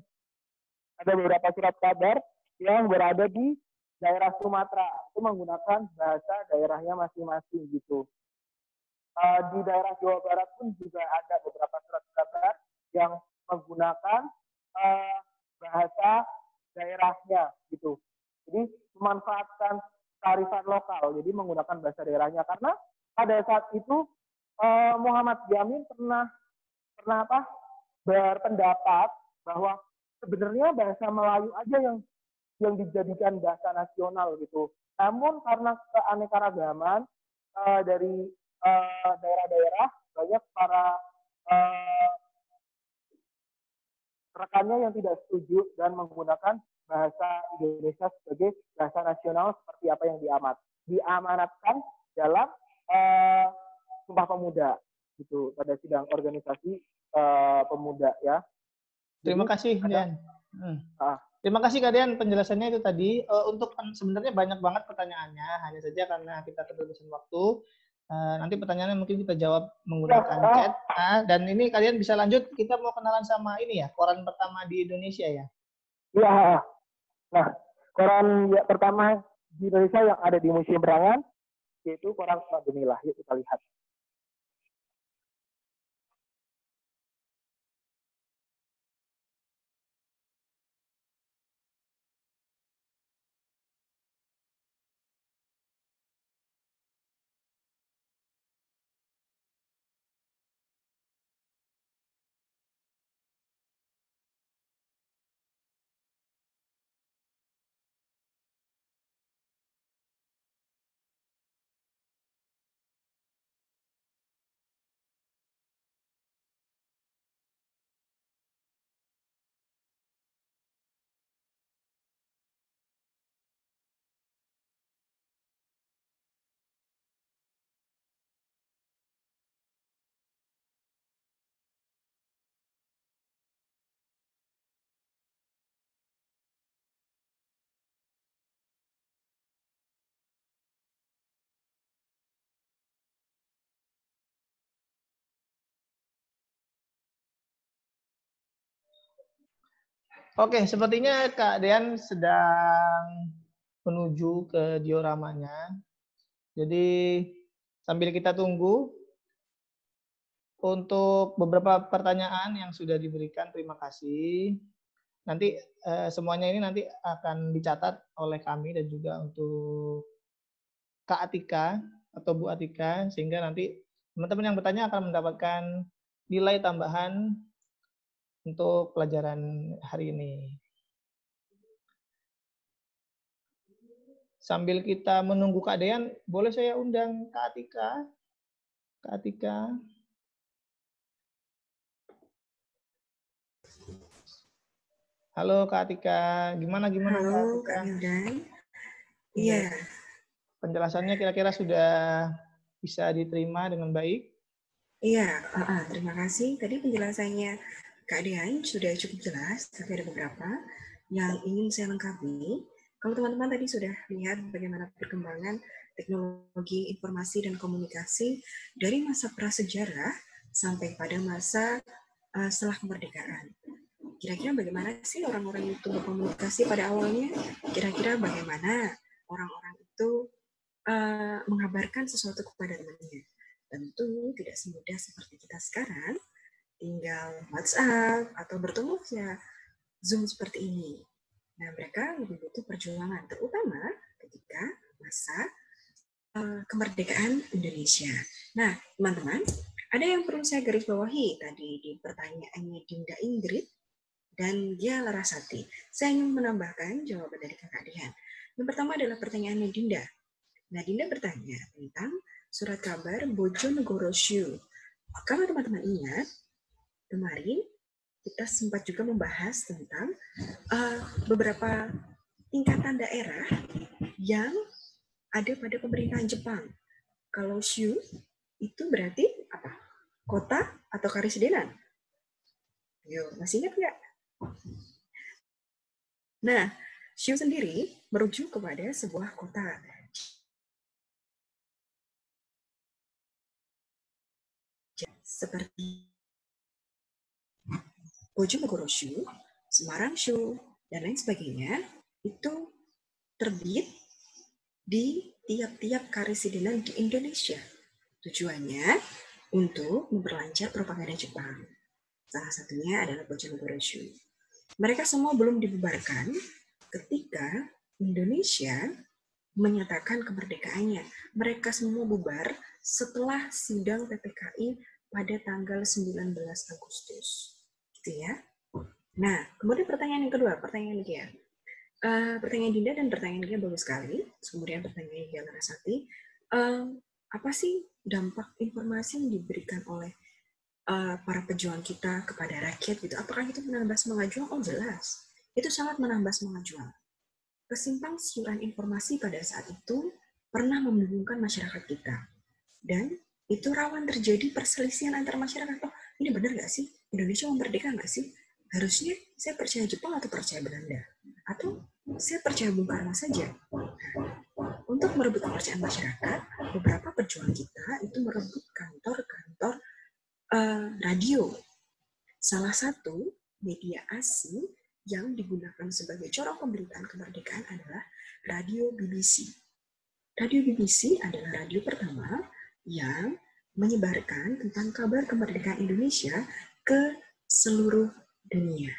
Ada beberapa surat kabar yang berada di daerah Sumatera itu menggunakan bahasa daerahnya masing-masing gitu. Di daerah Jawa Barat pun juga ada beberapa surat kabar yang menggunakan bahasa daerahnya gitu. Jadi memanfaatkan kearifan lokal, jadi menggunakan bahasa daerahnya karena pada saat itu Muhammad Yamin pernah berpendapat bahwa sebenarnya bahasa Melayu aja yang dijadikan bahasa nasional gitu. Namun karena keanekaragaman dari daerah-daerah, banyak para rekannya yang tidak setuju dan menggunakan bahasa Indonesia sebagai bahasa nasional seperti apa yang diamanatkan dalam Sumpah Pemuda gitu pada sidang organisasi pemuda ya. Terima kasih, Dian. Terima kasih Kak Dian, penjelasannya itu tadi. Untuk sebenarnya banyak banget pertanyaannya, hanya saja karena kita keterbatasan waktu. Nanti pertanyaannya mungkin kita jawab menggunakan chat. Dan ini kalian bisa lanjut, kita mau kenalan sama ini ya, koran pertama di Indonesia ya? Iya. Nah, koran pertama di Indonesia yang ada di Museum Berangan, yaitu koran Madanilah. Yuk kita lihat. Oke, sepertinya Kak Dean sedang menuju ke dioramanya. Jadi sambil kita tunggu, untuk beberapa pertanyaan yang sudah diberikan, terima kasih. Nanti semuanya ini nanti akan dicatat oleh kami dan juga untuk Kak Atika atau Bu Atika, sehingga nanti teman-teman yang bertanya akan mendapatkan nilai tambahan untuk pelajaran hari ini. Sambil kita menunggu Kak Dean, boleh saya undang Kak Atika? Kak Atika. Halo Kak Atika, gimana Halo Kak Wildan. Iya. Penjelasannya kira-kira sudah bisa diterima dengan baik? Iya, terima kasih. Tadi penjelasannya Kak Dian sudah cukup jelas, tapi ada beberapa yang ingin saya lengkapi. Kalau teman-teman tadi sudah lihat bagaimana perkembangan teknologi informasi dan komunikasi dari masa prasejarah sampai pada masa setelah kemerdekaan. Kira-kira bagaimana sih orang-orang itu berkomunikasi pada awalnya? Kira-kira bagaimana orang-orang itu mengabarkan sesuatu kepada temannya? Tentu tidak semudah seperti kita sekarang, tinggal WhatsApp atau bertemu via Zoom seperti ini. Nah, mereka lebih butuh perjuangan, terutama ketika masa kemerdekaan Indonesia. Nah, teman-teman, ada yang perlu saya garis bawahi tadi di pertanyaannya Dinda Ingrid. dan Gia Larasati. Saya ingin menambahkan jawaban dari Kakak Dian. Yang pertama adalah pertanyaan Dinda. Nah, Dinda bertanya tentang surat kabar Bojonegoro Shu. Kalau teman-teman ingat, kemarin kita sempat juga membahas tentang beberapa tingkatan daerah yang ada pada pemerintahan Jepang. Kalau Shu itu berarti apa? Kota atau karesidenan? Yo, masih ingat nggak? Nah, Shu sendiri merujuk kepada sebuah kota. Seperti Bojonegoro Shu, Semarang Shu, dan lain sebagainya, itu terbit di tiap-tiap karesidenan di Indonesia. Tujuannya untuk memperlancar propaganda Jepang. Salah satunya adalah Bojonegoro Shu. Mereka semua belum dibubarkan ketika Indonesia menyatakan kemerdekaannya. Mereka semua bubar setelah sidang PPKI pada tanggal 19 Agustus. Gitu ya. Nah, kemudian pertanyaan yang kedua, pertanyaan Gia. Pertanyaan Dinda dan pertanyaan Gia bagus sekali. Kemudian pertanyaan Gia Larasati. Apa sih dampak informasi yang diberikan oleh para pejuang kita kepada rakyat gitu? Apakah itu menambah semangat juang? Oh jelas, itu sangat menambah semangat juang. Kesimpang siuran informasi pada saat itu pernah membingungkan masyarakat kita, dan itu rawan terjadi perselisihan antar masyarakat. Oh, ini benar nggak sih? Indonesia mau merdeka nggak sih? Harusnya saya percaya Jepang atau percaya Belanda? Atau saya percaya Bung Karno saja? Untuk merebut kepercayaan masyarakat, beberapa pejuang kita itu merebut kantor-kantor radio. Salah satu media asing yang digunakan sebagai corong pemberitaan kemerdekaan adalah radio BBC. Radio BBC adalah radio pertama yang menyebarkan tentang kabar kemerdekaan Indonesia ke seluruh dunia.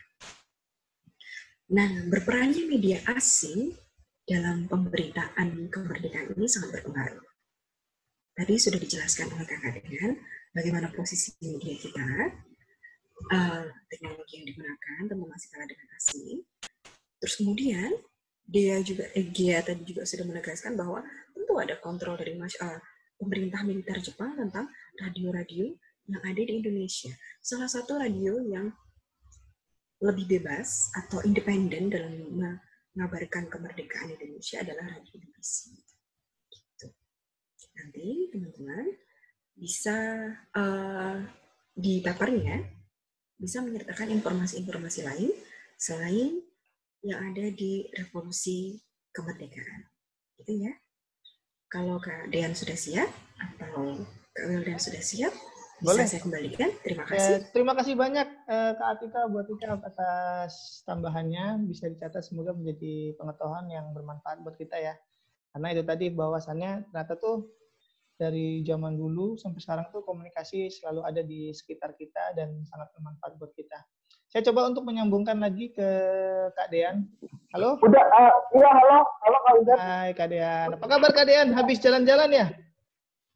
Nah, berperannya media asing dalam pemberitaan kemerdekaan ini sangat berpengaruh. Tadi sudah dijelaskan oleh Kakak Dian bagaimana posisi media kita, teknologi yang digunakan tentu masih kalah dengan asing. Terus kemudian dia tadi juga sudah menegaskan bahwa tentu ada kontrol dari pemerintah militer Jepang tentang radio-radio yang ada di Indonesia. Salah satu radio yang lebih bebas atau independen dalam mengabarkan kemerdekaan Indonesia adalah radio BBC. Gitu. Nanti teman-teman bisa di papernya bisa menyertakan informasi-informasi lain selain yang ada di revolusi kemerdekaan. Gitu ya. Kalau Kak Dean sudah siap atau Kak Wildan sudah siap, bisa saya kembalikan. Terima kasih. Terima kasih banyak Kak Atika buat atas tambahannya. Bisa dicatat, semoga menjadi pengetahuan yang bermanfaat buat kita ya. Karena itu tadi bahwasannya ternyata tuh dari zaman dulu sampai sekarang tuh komunikasi selalu ada di sekitar kita dan sangat bermanfaat buat kita. Saya coba untuk menyambungkan lagi ke Kak Dean. Halo? Udah, iya halo Kak Wildan. Hai Kak Dean. Apa kabar Kak Dean? Habis jalan-jalan ya?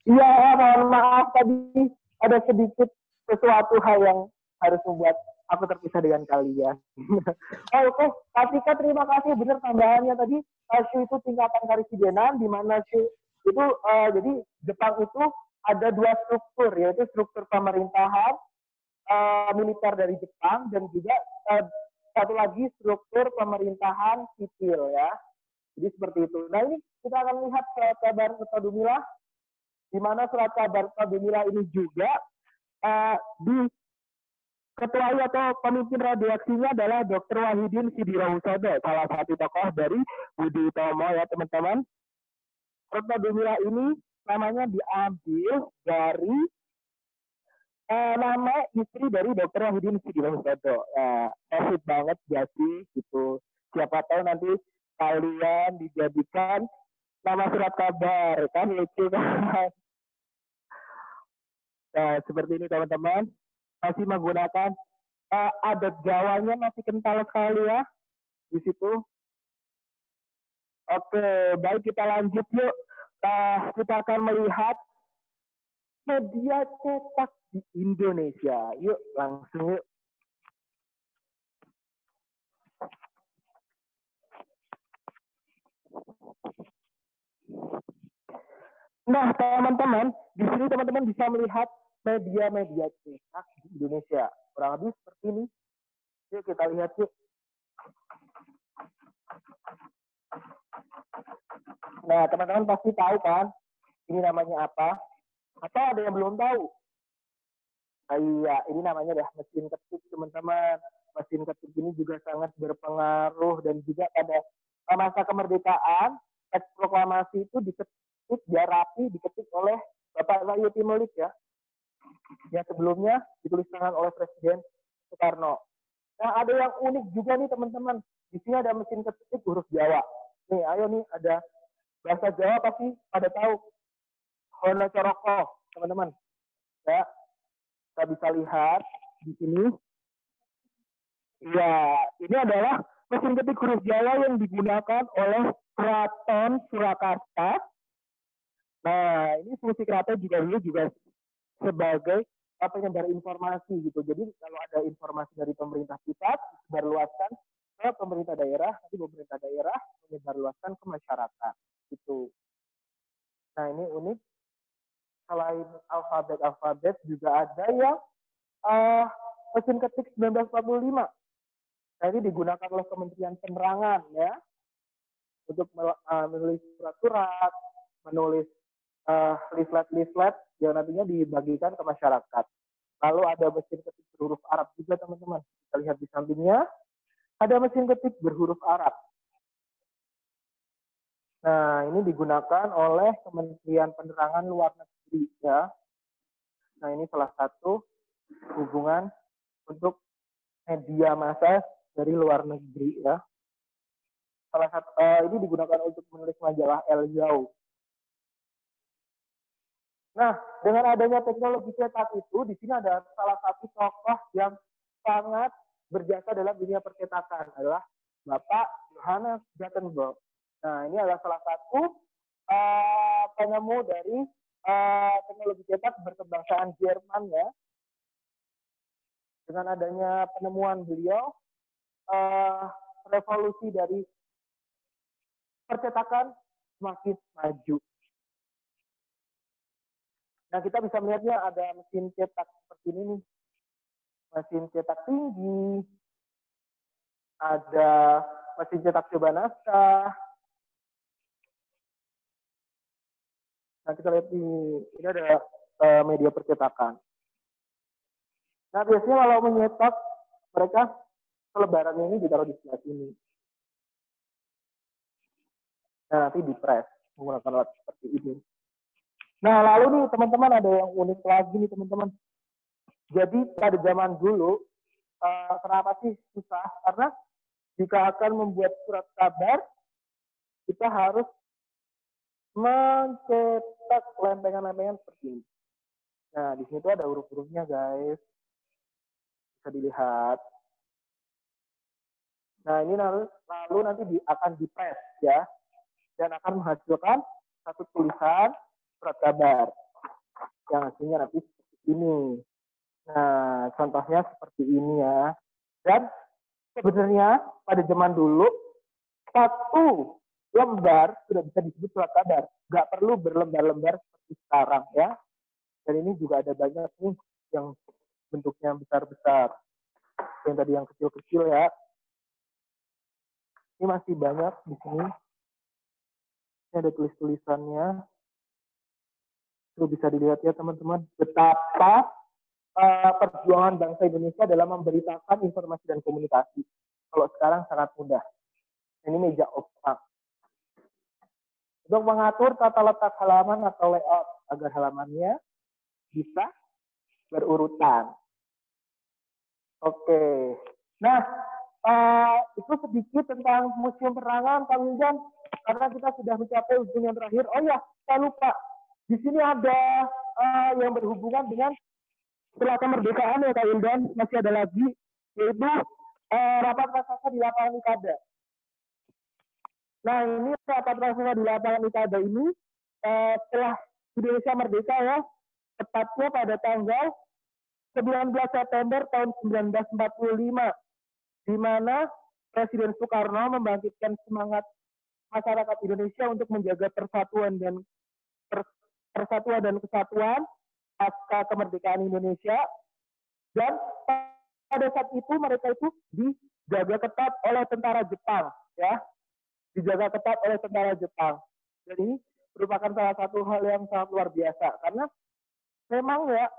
Iya, mohon maaf tadi ada sedikit sesuatu hal yang harus membuat aku terpisah dengan kalian. Oke, Katika terima kasih, benar tambahannya tadi. Shu itu tingkatan karesidenan, di mana Shu itu jadi Jepang itu ada dua struktur, yaitu struktur pemerintahan militer dari Jepang dan juga satu lagi struktur pemerintahan sipil ya. Jadi seperti itu. Nah ini kita akan lihat surat kabar Kertadumilah, di mana surat kabar Kertadumilah ini juga diketuai atau pemimpin redaksinya adalah Dr. Wahidin Sidirohusodo, salah satu tokoh dari Budi Utomo ya teman-teman. Kertadumilah ini namanya diambil dari nama istri dari Dr. Wahidin Sidirohusodo. Asik banget ya sih gitu. Siapa tahu nanti kalian dijadikan nama surat kabar kan, lucu kan. Nah, seperti ini teman-teman, masih menggunakan adat Jawanya masih kental sekali ya di situ. Oke, baik kita lanjut yuk. Kita akan melihat media cetak di Indonesia. Yuk langsung yuk. Nah, teman-teman, di sini teman-teman bisa melihat media-media cetak di Indonesia. Kurang lebih seperti ini. Yuk kita lihat yuk. Nah, teman-teman pasti tahu kan, ini namanya apa? Atau ada yang belum tahu? Iya, ini namanya adalah mesin ketik, teman-teman. Mesin ketik ini juga sangat berpengaruh dan juga pada masa kemerdekaan, teks proklamasi itu diketik, biar rapi, diketik oleh Bapak Sayuti Melik ya. Yang sebelumnya ditulis tangan oleh Presiden Soekarno. Nah, ada yang unik juga nih teman-teman. Di sini ada mesin ketik huruf Jawa. Nih, ayo nih ada bahasa Jawa pasti pada tahu. Hono Coroko, teman-teman. Ya, kita bisa lihat di sini. Ya, ini adalah mesin ketik huruf Jawa yang digunakan oleh Keraton Surakarta. Nah, ini fungsi keraton juga dulu juga sebagai penyebar informasi gitu. Jadi kalau ada informasi dari pemerintah pusat disebarluaskan ke pemerintah daerah, nanti pemerintah daerah menyebarluaskan ke masyarakat gitu. Nah, ini unik. Selain alfabet juga ada yang mesin ketik 1945. Nah, ini digunakan oleh Kementerian Penerangan ya untuk menulis surat-surat, menulis leaflet-leaflet yang nantinya dibagikan ke masyarakat. Lalu ada mesin ketik berhuruf Arab juga teman-teman. Kita lihat di sampingnya ada mesin ketik berhuruf Arab. Nah, ini digunakan oleh Kementerian Penerangan Luar Negeri ya. Nah, ini salah satu hubungan untuk media massa dari luar negeri ya. Salah satu ini digunakan untuk menulis majalah El Jauh. Nah, dengan adanya teknologi cetak itu, di sini ada salah satu tokoh yang sangat berjasa dalam dunia percetakan adalah Bapak Johannes Gutenberg. Nah, ini adalah salah satu penemu dari teknologi cetak berkebangsaan Jerman ya. Dengan adanya penemuan beliau, revolusi dari percetakan semakin maju. Nah, kita bisa melihatnya ada mesin cetak seperti ini nih. Mesin cetak tinggi, ada mesin cetak coba naskah. Nah, kita lihat ini ada media percetakan. Nah, biasanya kalau menyetak, mereka selebaran ini ditaruh di sebelah sini. Nah, nanti dipres menggunakan alat seperti ini. Nah, lalu nih teman-teman ada yang unik lagi nih teman-teman. Jadi pada zaman dulu, kenapa sih susah? Karena jika akan membuat surat kabar, kita harus mencetak lempengan-lempengan seperti ini. Nah, di sini tuh ada huruf-hurufnya guys. Bisa dilihat. Nah, ini lalu nanti akan dipres ya. Dan akan menghasilkan satu tulisan surat kabar. Yang hasilnya nanti seperti ini. Nah, contohnya seperti ini ya. Dan sebenarnya pada zaman dulu, satu lembar sudah bisa disebut surat kabar. Nggak perlu berlembar-lembar seperti sekarang ya. Dan ini juga ada banyak nih yang bentuknya besar-besar. Yang tadi yang kecil-kecil ya. Ini masih banyak di sini. Ini ada tulis-tulisannya. Itu bisa dilihat ya teman-teman. Betapa perjuangan bangsa Indonesia dalam memberitakan informasi dan komunikasi. Kalau sekarang sangat mudah. Ini meja opak. Untuk mengatur tata letak halaman atau layout agar halamannya bisa berurutan. Oke. Nah, itu sedikit tentang Museum Penerangan, Kang Wildan. Karena kita sudah mencapai ujung yang terakhir. Oh ya, saya lupa. Di sini ada yang berhubungan dengan setelah kemerdekaan ya Kak Wildan, masih ada lagi, yaitu rapat raksasa di lapangan Ikada. Nah, ini rapat raksasa di lapangan Ikada ini setelah Indonesia merdeka ya, tepatnya pada tanggal 19 September tahun 1945, di mana Presiden Soekarno membangkitkan semangat masyarakat Indonesia untuk menjaga persatuan dan Persatuan dan Kesatuan pasca kemerdekaan Indonesia, dan pada saat itu mereka itu dijaga ketat oleh tentara Jepang, ya, dijaga ketat oleh tentara Jepang. Jadi merupakan salah satu hal yang sangat luar biasa, karena memang ya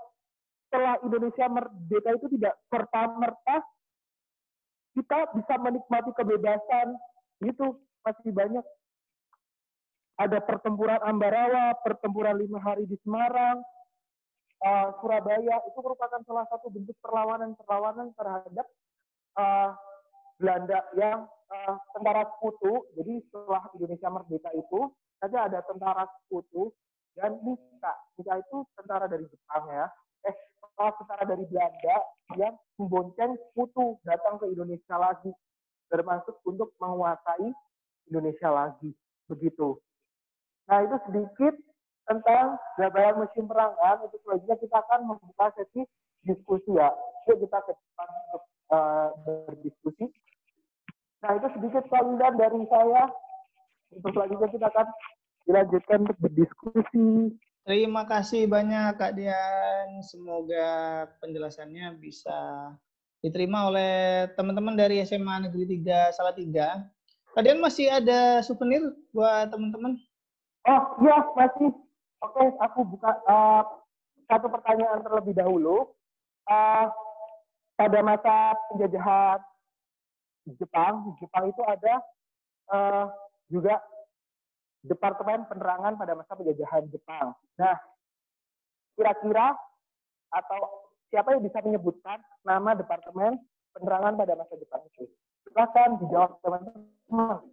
setelah Indonesia merdeka itu tidak serta-merta kita bisa menikmati kebebasan, itu masih banyak. Ada pertempuran Ambarawa, pertempuran 5 hari di Semarang, Surabaya, itu merupakan salah satu bentuk perlawanan terhadap Belanda yang tentara sekutu. Jadi setelah Indonesia merdeka itu, saja ada tentara sekutu dan Nika. Nika itu tentara dari Jepang ya. Tentara dari Belanda yang membonceng sekutu datang ke Indonesia lagi, termasuk untuk menguasai Indonesia lagi. Begitu. Nah, itu sedikit tentang gambaran museum perangan. Untuk selanjutnya kita akan membuka sesi diskusi ya. Yuk kita ke depan untuk berdiskusi. Nah, itu sedikit kalian dari saya. Untuk selanjutnya kita akan dilanjutkan untuk berdiskusi. Terima kasih banyak Kak Dian. Semoga penjelasannya bisa diterima oleh teman-teman dari SMA Negeri 3 Salatiga. Kak Dian masih ada souvenir buat teman-teman? Oh iya, masih. Oke, aku buka satu pertanyaan terlebih dahulu. Pada masa penjajahan Jepang itu ada juga Departemen Penerangan pada masa penjajahan Jepang. Nah, kira-kira atau siapa yang bisa menyebutkan nama Departemen Penerangan pada masa Jepang itu? Silakan dijawab teman-teman.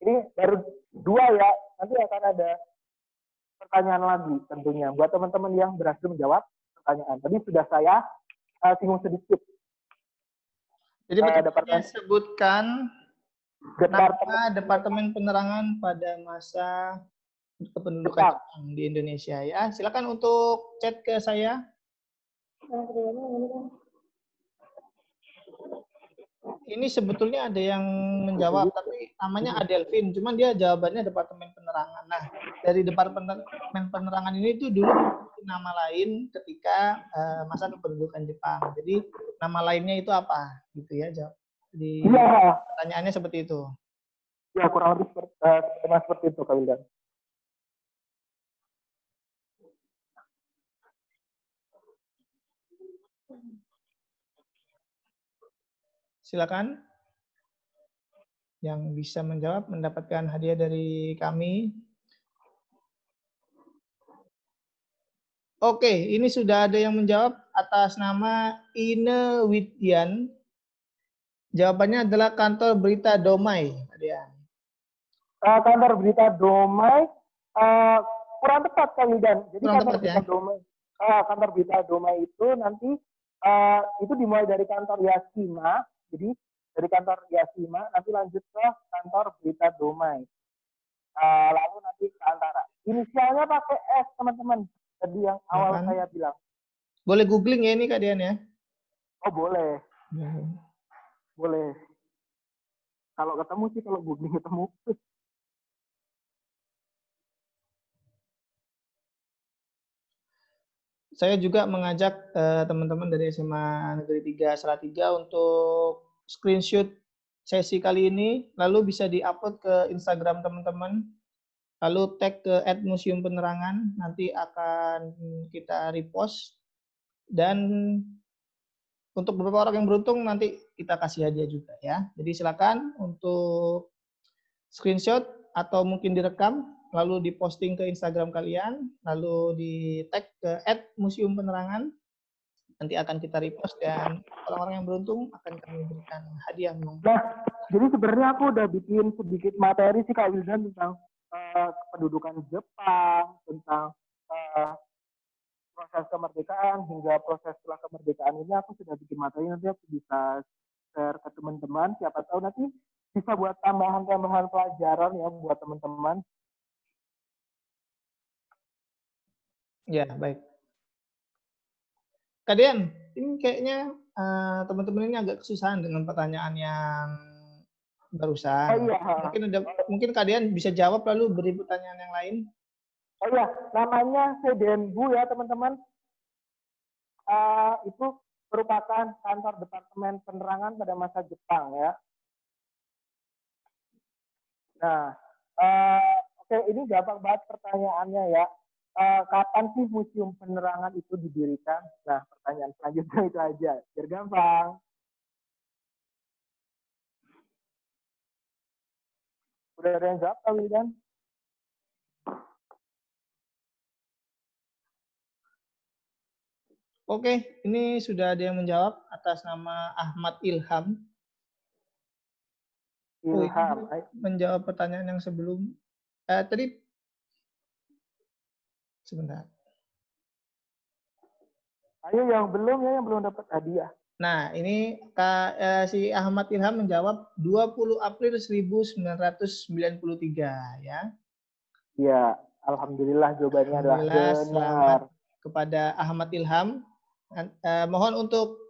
Ini baru 2 ya, nanti akan ada pertanyaan lagi tentunya buat teman-teman yang berhasil menjawab pertanyaan. Tadi sudah saya singgung sedikit. Jadi pertanyaannya sebutkan nama Departemen Penerangan pada masa kependudukan Jepang di Indonesia ya. Silakan untuk chat ke saya. Ini sebetulnya ada yang menjawab, tapi namanya Adelvin, cuman dia jawabannya Departemen Penerangan. Nah, dari Departemen Penerangan ini tuh dulu nama lain ketika masa kependudukan Jepang. Jadi nama lainnya itu apa? Gitu ya, jawab. Di pertanyaannya seperti itu. Ya, kurang lebih seperti itu, Kak Wildan. Silakan. Yang bisa menjawab mendapatkan hadiah dari kami. Oke, ini sudah ada yang menjawab atas nama Ine Widyan. Jawabannya adalah kantor berita Domai. Kantor berita Domai kurang tepat, Kak Wildan. Jadi kurang kantor tepat, berita ya? Domai, kantor berita Domai itu nanti itu dimulai dari kantor Yashima. Jadi dari kantor Yashima nanti lanjut ke kantor berita Domai. Lalu nanti ke Antara. Inisialnya pakai S, teman-teman. Tadi yang awal saya bilang. Boleh googling ya ini Kak Dian ya? Oh, boleh. Boleh. Kalau ketemu sih, kalau googling ketemu. Saya juga mengajak teman-teman dari SMA Negeri 3 Salatiga untuk screenshot sesi kali ini, lalu bisa di-upload ke Instagram teman-teman, lalu tag ke @museumpenerangan, nanti akan kita repost, dan untuk beberapa orang yang beruntung nanti kita kasih hadiah juga ya. Jadi silakan untuk screenshot atau mungkin direkam, lalu diposting ke Instagram kalian, lalu di tag ke @museumpenerangan, nanti akan kita repost dan orang-orang yang beruntung akan kami berikan hadiah. Nah, jadi sebenarnya aku udah bikin sedikit materi sih Kak Wildan tentang pendudukan Jepang, tentang proses kemerdekaan hingga proses setelah kemerdekaan ini. Aku sudah bikin materi, nanti aku bisa share ke teman-teman. Siapa tahu nanti bisa buat tambahan-tambahan pelajaran ya buat teman-teman. Ya, baik. Kak Dian, ini kayaknya teman-teman ini agak kesusahan dengan pertanyaan yang barusan. Oh, iya. Mungkin Kak Dian bisa jawab lalu beri pertanyaan yang lain. Oh iya, namanya Sedenbu ya teman-teman. Itu merupakan kantor Departemen Penerangan pada masa Jepang ya. Nah, oke, ini gampang banget pertanyaannya ya. Kapan sih Museum Penerangan itu didirikan? Nah, pertanyaan selanjutnya itu aja, biar gampang. Udah ada yang jawab kali kan? Oke, ini sudah ada yang menjawab atas nama Ahmad Ilham. Ilham. Menjawab pertanyaan yang sebelum. Tadi sebentar. Ayo yang belum dapat hadiah. Nah, ini si Ahmad Ilham menjawab 20 April 1993 ya. Iya, alhamdulillah jawabannya adalah benar. Selamat kepada Ahmad Ilham. Mohon untuk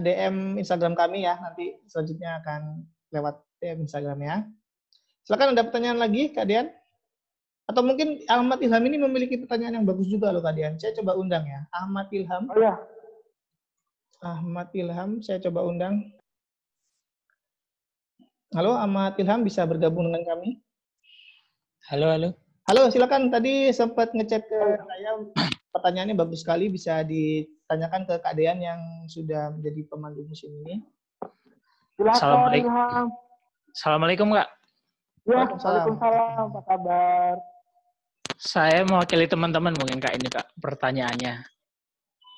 DM Instagram kami ya, nanti selanjutnya akan lewat DM Instagram ya. Silakan, ada pertanyaan lagi Kak Dian? Atau mungkin Ahmad Ilham ini memiliki pertanyaan yang bagus juga loh Kak Dian. Saya coba undang ya. Ahmad Ilham. Oh ya. Ahmad Ilham, saya coba undang. Halo Ahmad Ilham, bisa bergabung dengan kami? Halo. Halo, silakan. Tadi sempat ngechat ke saya, pertanyaannya bagus sekali, bisa ditanyakan ke Kak Dean yang sudah menjadi pemandu museum ini. Silakan. Assalamualaikum Kak. Ya, Waalaikumsalam. Apa kabar? Saya mewakili teman-teman mungkin Kak ini Kak pertanyaannya.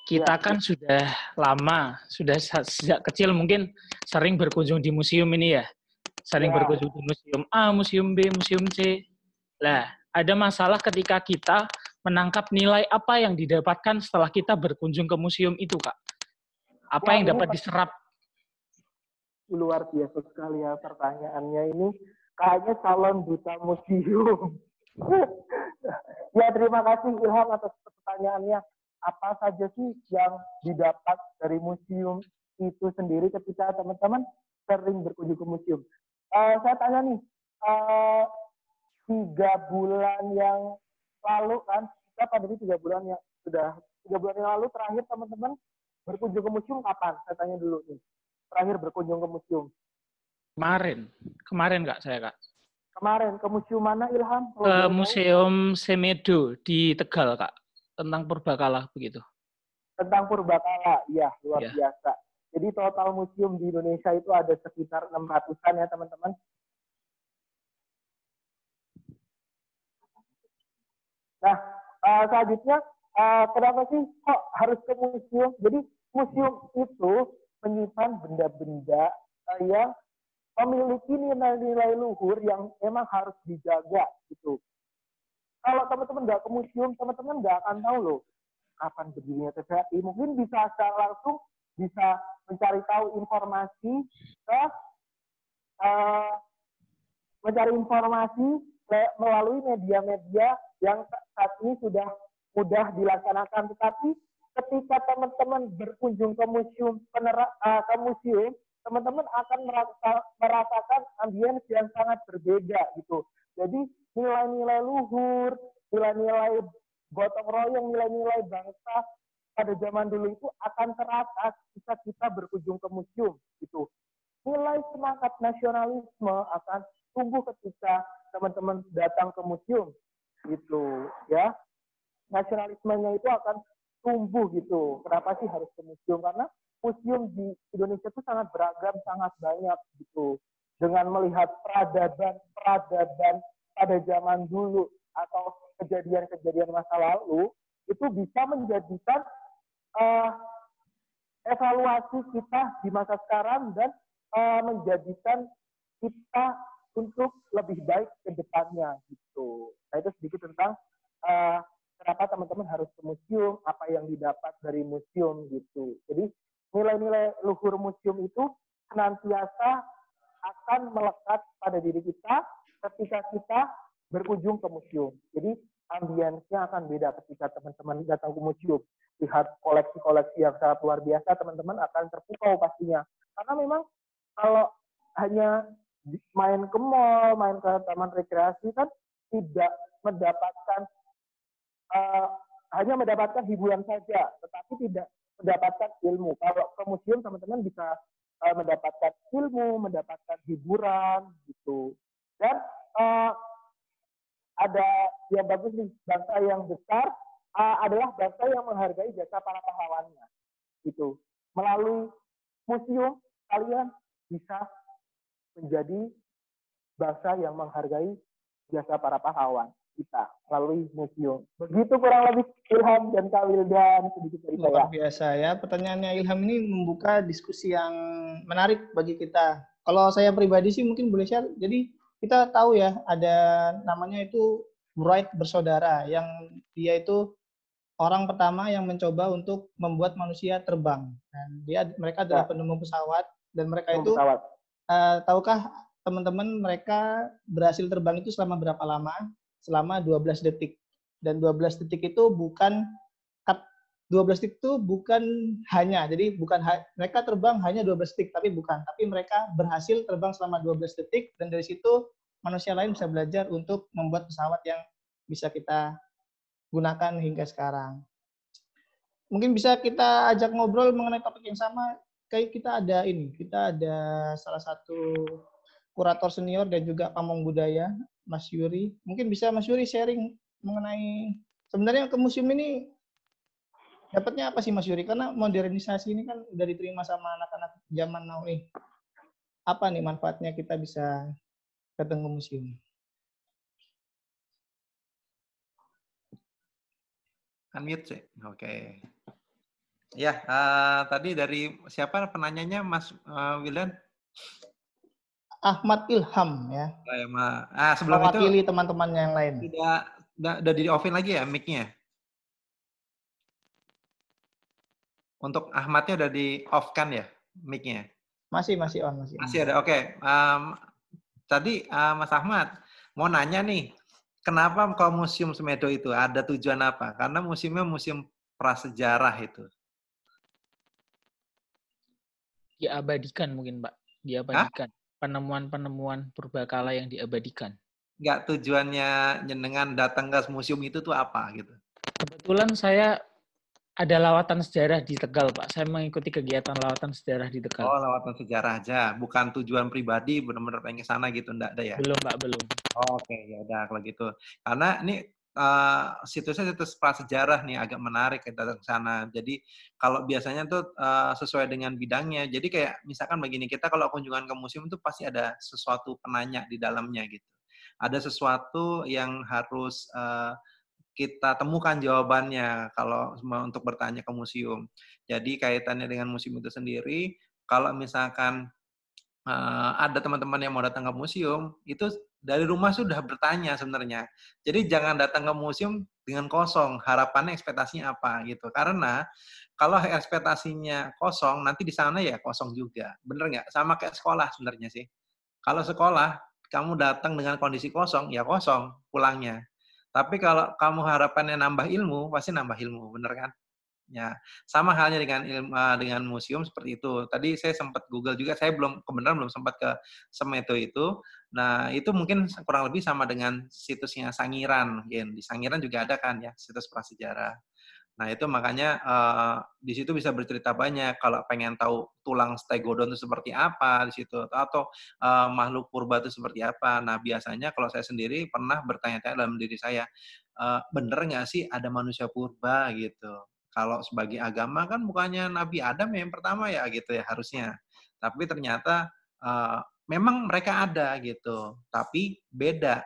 Kita kan sudah lama, sudah sejak kecil mungkin sering berkunjung di museum ini ya. Sering berkunjung di museum A, museum B, museum C. Lah, ada masalah ketika kita menangkap nilai apa yang didapatkan setelah kita berkunjung ke museum itu, Kak. Apa yang dapat diserap? Luar biasa sekali ya pertanyaannya ini. Kayaknya calon duta museum. Ya, terima kasih Ilham atas pertanyaannya. Apa saja sih yang didapat dari museum itu sendiri ketika teman-teman sering berkunjung ke museum? Saya tanya nih, 3 bulan yang lalu kan, kita pandemi 3 bulan yang lalu terakhir teman-teman berkunjung ke museum kapan? Saya tanya dulu nih. Terakhir berkunjung ke museum. Kemarin Kak, saya Kak. Kemarin, ke museum mana Ilham? Ke Museum Semedo di Tegal Kak, tentang Purbakala begitu. Tentang Purbakala, ya luar biasa. Jadi total museum di Indonesia itu ada sekitar 600-an ya teman-teman. Nah, selanjutnya, kenapa sih kok harus ke museum? Jadi museum itu menyimpan benda-benda yang memiliki nilai-nilai luhur yang memang harus dijaga gitu. Kalau teman-teman nggak ke museum, teman-teman nggak akan tahu loh kapan berdirinya TVRI. Mungkin bisa secara langsung bisa mencari tahu informasi melalui media-media yang saat ini sudah mudah dilaksanakan. Tetapi ketika teman-teman berkunjung ke museum, teman-teman akan merasakan ambience yang sangat berbeda gitu. Jadi nilai-nilai luhur, nilai-nilai gotong royong, nilai-nilai bangsa pada zaman dulu itu akan terasa ketika kita berkunjung ke museum gitu. Nilai semangat nasionalisme akan tumbuh ketika teman-teman datang ke museum gitu ya. Nasionalismenya itu akan tumbuh gitu. Kenapa sih harus ke museum? Karena museum di Indonesia itu sangat beragam, sangat banyak gitu. Dengan melihat peradaban pada zaman dulu atau kejadian-kejadian masa lalu, itu bisa menjadikan evaluasi kita di masa sekarang dan menjadikan kita untuk lebih baik ke depannya gitu. Nah, itu sedikit tentang kenapa teman-teman harus ke museum, apa yang didapat dari museum gitu. Jadi nilai-nilai luhur museum itu senantiasa akan melekat pada diri kita ketika kita berkunjung ke museum. Jadi ambience-nya akan beda ketika teman-teman datang ke museum. Lihat koleksi-koleksi yang sangat luar biasa, teman-teman akan terpukau pastinya. Karena memang kalau hanya main ke mall, main ke taman rekreasi kan tidak mendapatkan hanya mendapatkan hiburan saja, tetapi tidak mendapatkan ilmu. Kalau ke museum teman-teman bisa mendapatkan ilmu, mendapatkan hiburan gitu. Dan ada yang bagus nih, bangsa yang besar adalah bangsa yang menghargai jasa para pahlawannya. Gitu. Melalui museum kalian bisa menjadi bangsa yang menghargai jasa para pahlawan kita melalui museum. Begitu kurang lebih Ilham dan Kak Wildan sedikit dari saya. Luar biasa ya. Pertanyaannya Ilham ini membuka diskusi yang menarik bagi kita. Kalau saya pribadi sih mungkin boleh share. Jadi kita tahu ya ada namanya itu Wright bersaudara yang dia itu orang pertama yang mencoba untuk membuat manusia terbang. Dan mereka adalah penemu pesawat dan mereka itu tahukah teman-teman mereka berhasil terbang itu selama berapa lama? Selama 12 detik. Dan 12 detik itu bukan 12 detik itu bukan hanya, jadi bukan mereka terbang hanya 12 detik, tapi bukan. Tapi mereka berhasil terbang selama 12 detik, dan dari situ manusia lain bisa belajar untuk membuat pesawat yang bisa kita gunakan hingga sekarang. Mungkin bisa kita ajak ngobrol mengenai topik yang sama, kayak kita ada salah satu kurator senior dan juga pamong budaya, Mas Yuri. Mungkin bisa Mas Yuri sharing mengenai sebenarnya ke museum ini dapatnya apa sih Mas Yuri? Karena modernisasi ini kan udah diterima sama anak-anak zaman now nih. Apa nih manfaatnya kita bisa datang ke museum? Unmute sih. Oke. Ya, tadi dari siapa penanyanya Mas Wildan? Ahmad Ilham ya. Sebelum mewakili itu teman-temannya yang lain. Udah di offin lagi ya mic-nya? Untuk Ahmadnya udah di off kan ya mic-nya? Masih on. Masih ada. Oke. Tadi Mas Ahmad mau nanya nih, kenapa kalau Museum Semedo itu ada tujuan apa? Karena museumnya museum prasejarah itu. Diabadikan mungkin, Pak. Diabadikan. Penemuan-penemuan purbakala yang diabadikan. Enggak, tujuannya jenengan datang ke museum itu tuh apa gitu? Kebetulan saya ada lawatan sejarah di Tegal, Pak. Saya mengikuti kegiatan lawatan sejarah di Tegal. Oh, lawatan sejarah aja. Bukan tujuan pribadi, benar-benar pengen ke sana gitu, enggak ada ya? Belum, Pak, belum. Oh, oke, ya udah kalau gitu. Karena ini situsnya situs prasejarah nih, agak menarik kita datang ke sana. Jadi kalau biasanya tuh sesuai dengan bidangnya. Jadi kayak misalkan begini, kita kalau kunjungan ke museum tuh pasti ada sesuatu penanya di dalamnya gitu. Ada sesuatu yang harus kita temukan jawabannya kalau untuk bertanya ke museum. Jadi kaitannya dengan museum itu sendiri, kalau misalkan ada teman-teman yang mau datang ke museum, itu dari rumah sudah bertanya sebenarnya. Jadi jangan datang ke museum dengan kosong, harapannya ekspektasinya apa gitu. Karena kalau ekspektasinya kosong, nanti di sana ya kosong juga. Bener nggak? Sama kayak sekolah sebenarnya sih. Kalau sekolah, kamu datang dengan kondisi kosong, ya kosong pulangnya. Tapi kalau kamu harapannya nambah ilmu, pasti nambah ilmu, bener kan? Ya, sama halnya dengan museum seperti itu. Tadi saya sempat Google juga, saya kebenaran belum sempat ke Semedo itu. Nah, itu mungkin kurang lebih sama dengan situsnya Sangiran mungkin. Di Sangiran juga ada kan ya, situs prasejarah. Nah, itu makanya di situ bisa bercerita banyak. Kalau pengen tahu tulang stegodon itu seperti apa di situ, atau makhluk purba itu seperti apa. Nah, biasanya kalau saya sendiri pernah bertanya-tanya dalam diri saya, bener nggak sih ada manusia purba gitu? Kalau sebagai agama kan bukannya Nabi Adam yang pertama ya gitu ya harusnya. Tapi ternyata memang mereka ada gitu. Tapi beda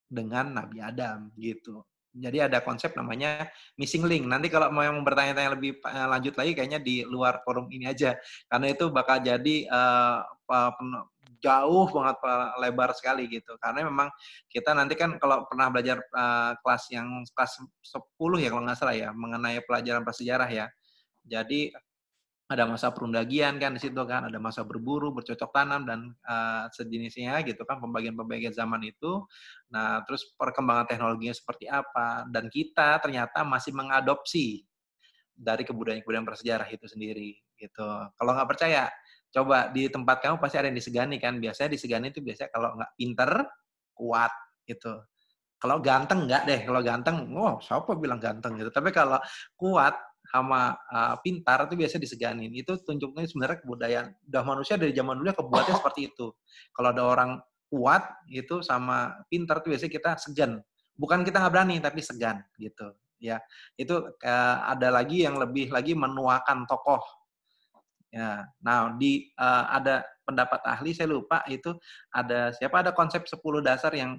dengan Nabi Adam gitu. Jadi ada konsep namanya missing link. Nanti kalau mau yang bertanya-tanya lebih lanjut lagi kayaknya di luar forum ini aja. Karena itu bakal jadi jauh banget lebar sekali gitu. Karena memang kita nanti kan kalau pernah belajar kelas 10 ya kalau nggak salah ya mengenai pelajaran prasejarah ya. Jadi ada masa perundagian kan di situ kan, ada masa berburu, bercocok tanam dan sejenisnya gitu kan pembagian-pembagian zaman itu. Nah, terus perkembangan teknologinya seperti apa dan kita ternyata masih mengadopsi dari kebudayaan-kebudayaan prasejarah itu sendiri gitu. Kalau nggak percaya, coba di tempat kamu pasti ada yang disegani kan. Biasanya disegani itu biasanya kalau nggak pinter, kuat gitu. Kalau ganteng enggak deh, kalau ganteng, siapa bilang ganteng gitu. Tapi kalau kuat sama pintar itu biasa diseganin. Itu tunjuknya sebenarnya kebudayaan. Udah manusia dari zaman dulu kebuatnya seperti itu. Kalau ada orang kuat itu sama pintar itu biasanya kita segan. Bukan kita nggak berani, tapi segan gitu. Ya, itu ada lagi yang lebih lagi menuakan tokoh. Ya, nah ada pendapat ahli saya lupa itu ada konsep 10 dasar yang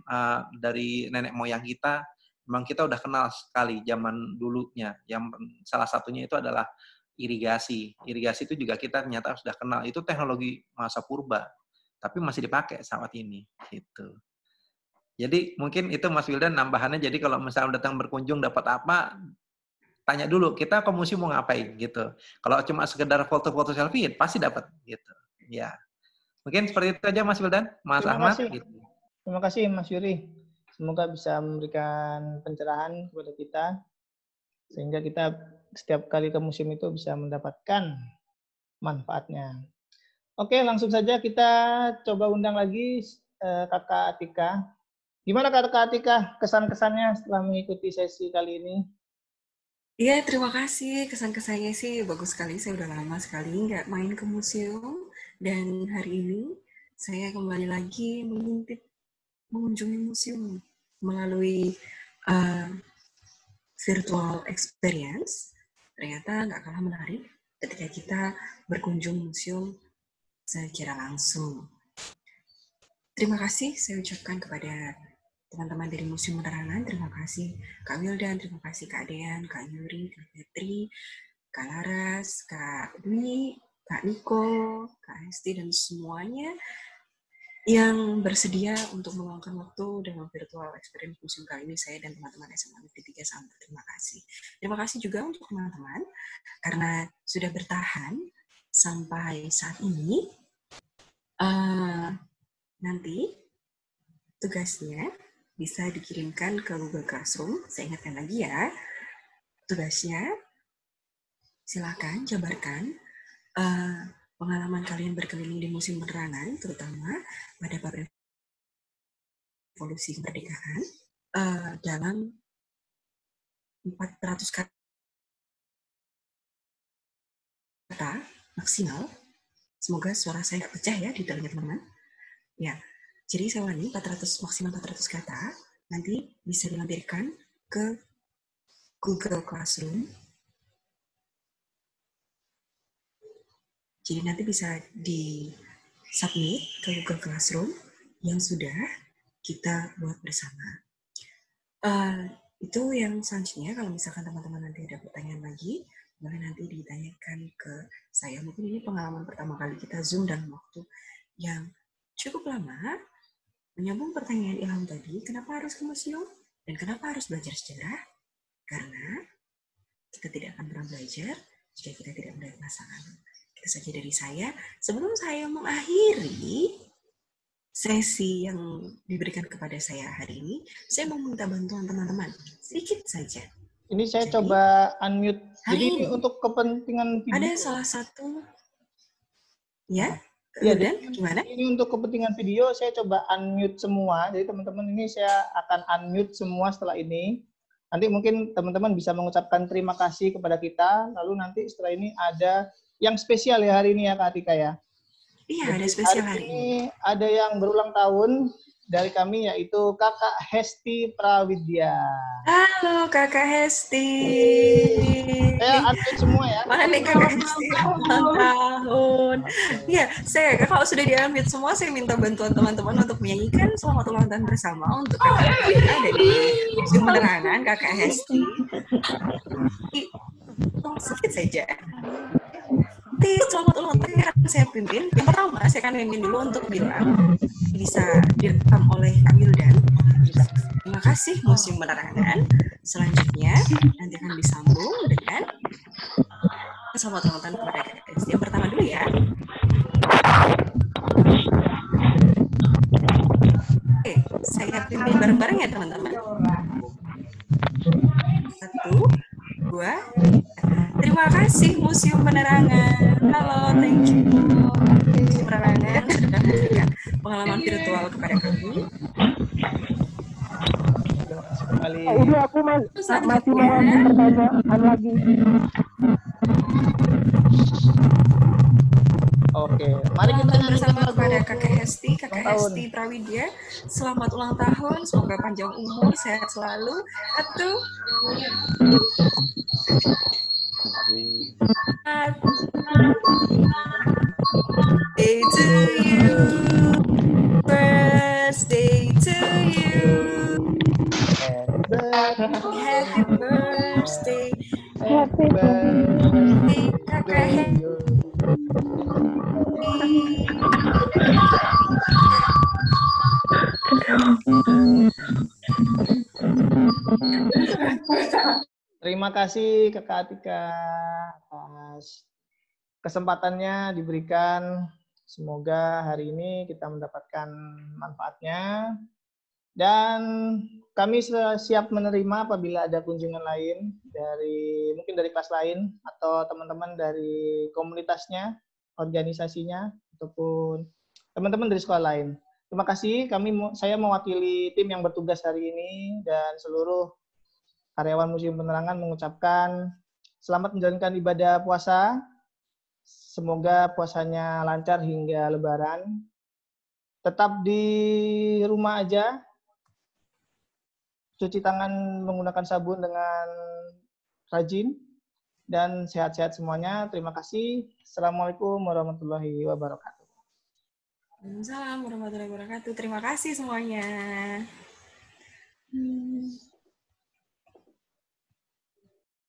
dari nenek moyang kita memang kita udah kenal sekali zaman dulunya. Yang salah satunya itu adalah irigasi. Irigasi itu juga kita ternyata sudah kenal. Itu teknologi masa purba, tapi masih dipakai saat ini gitu. Jadi mungkin itu Mas Wildan nambahannya. Jadi kalau misalnya datang berkunjung dapat apa, tanya dulu, kita ke museum mau ngapain gitu. Kalau cuma sekedar foto-foto selfie, pasti dapat gitu. Ya, mungkin seperti itu aja Mas Wildan, Mas Ahmad. Gitu. Terima kasih Mas Yuri. Semoga bisa memberikan pencerahan kepada kita sehingga kita setiap kali ke museum itu bisa mendapatkan manfaatnya. Oke, langsung saja kita coba undang lagi Kakak Atika. Gimana Kakak Atika kesan-kesannya setelah mengikuti sesi kali ini? Iya, terima kasih. Kesan-kesannya sih bagus sekali. Saya udah lama sekali nggak main ke museum. Dan hari ini saya kembali lagi mengintip mengunjungi museum melalui virtual experience. Ternyata nggak kalah menarik ketika kita berkunjung museum secara langsung. Terima kasih saya ucapkan kepada teman-teman dari Museum Penerangan, terima kasih Kak Wildan, terima kasih Kak Dean, Kak Yuri, Kak Petri, Kak Laras, Kak Dwi, Kak Niko, Kak Hesti, dan semuanya yang bersedia untuk meluangkan waktu dengan virtual experience museum kali ini. Saya dan teman-teman SMA Negeri 3 sangat terima kasih. Terima kasih juga untuk teman-teman karena sudah bertahan sampai saat ini. Nanti tugasnya bisa dikirimkan ke Google Classroom. Saya ingatkan lagi ya, tugasnya silakan jabarkan pengalaman kalian berkeliling di Museum Penerangan, terutama pada bab revolusi kemerdekaan, dalam 400 kata maksimal. Semoga suara saya nggak pecah ya di telinga teman-teman. Ya. Jadi saya ulangi, maksimal 400 kata, nanti bisa dilampirkan ke Google Classroom. Jadi nanti bisa di-submit ke Google Classroom yang sudah kita buat bersama. Itu yang selanjutnya, kalau misalkan teman-teman nanti ada pertanyaan lagi, boleh nanti ditanyakan ke saya. Mungkin ini pengalaman pertama kali kita Zoom dalam waktu yang cukup lama. Menyambung pertanyaan Ilham tadi, kenapa harus ke museum dan kenapa harus belajar sejarah? Karena kita tidak akan pernah belajar jika kita tidak melihat masa lalu. Itu saja dari saya. Sebelum saya mengakhiri sesi yang diberikan kepada saya hari ini, saya mau minta bantuan teman-teman sedikit saja. Ini saya coba unmute. Jadi ini untuk kepentingan video. Ada salah satu, ya? Ya, dan gimana? Ini untuk kepentingan video saya coba unmute semua. Jadi teman-teman ini saya akan unmute semua setelah ini. Nanti mungkin teman-teman bisa mengucapkan terima kasih kepada kita. Lalu nanti setelah ini ada yang spesial ya hari ini ya Kak Atika ya. Iya, ada spesial hari ini. Ada yang berulang tahun dari kami yaitu Kakak Hesti Prawidya. Halo Kakak Hesti. Saya unmute semua ya. Mana nih Kakak Hesti? Ulang tahun. Iya, kalau sudah di-unmute semua, saya minta bantuan teman-teman untuk menyanyikan selamat ulang tahun bersama untuk kakak kita dari Museum Penerangan, Kakak Hesti. Sedikit saja. Selamat ulang tahun akan saya pimpin. Yang pertama, saya akan pimpin dulu untuk bilang bisa direkam oleh Kak Wildan. Terima kasih Museum Penerangan. Selanjutnya nanti akan disambung dengan selamat ulang tahun kepada Kak Hesti. Yang pertama dulu ya. Oke, saya pimpin bareng-bareng ya teman-teman. 1, 2, terima kasih Museum Penerangan. Halo, thank you. Museum Penerangan sudah memberikan pengalaman virtual kepada kami. kembali. Ini aku masih mau ambil pertanyaan lagi. Oke, mari kita Selamat nyanyikan bersama lagu kepada Kakak Hesti, Kakak ulang tahun. Hesti Prawidya. Selamat ulang tahun, semoga panjang umur, sehat selalu. Satu. Day to you, birthday to you. Happy birthday, Happy birthday Kakak to Hesti. you. Terima kasih Kakak Atika atas kesempatannya diberikan. Semoga hari ini kita mendapatkan manfaatnya. Dan kami siap menerima apabila ada kunjungan lain mungkin dari kelas lain atau teman-teman dari komunitasnya, organisasinya, ataupun teman-teman dari sekolah lain. Terima kasih. Saya mewakili tim yang bertugas hari ini dan seluruh karyawan Museum Penerangan mengucapkan selamat menjalankan ibadah puasa. Semoga puasanya lancar hingga Lebaran. Tetap di rumah aja. Cuci tangan menggunakan sabun dengan rajin. Dan sehat-sehat semuanya. Terima kasih. Assalamualaikum warahmatullahi wabarakatuh. Waalaikumsalam warahmatullahi wabarakatuh. Terima kasih semuanya.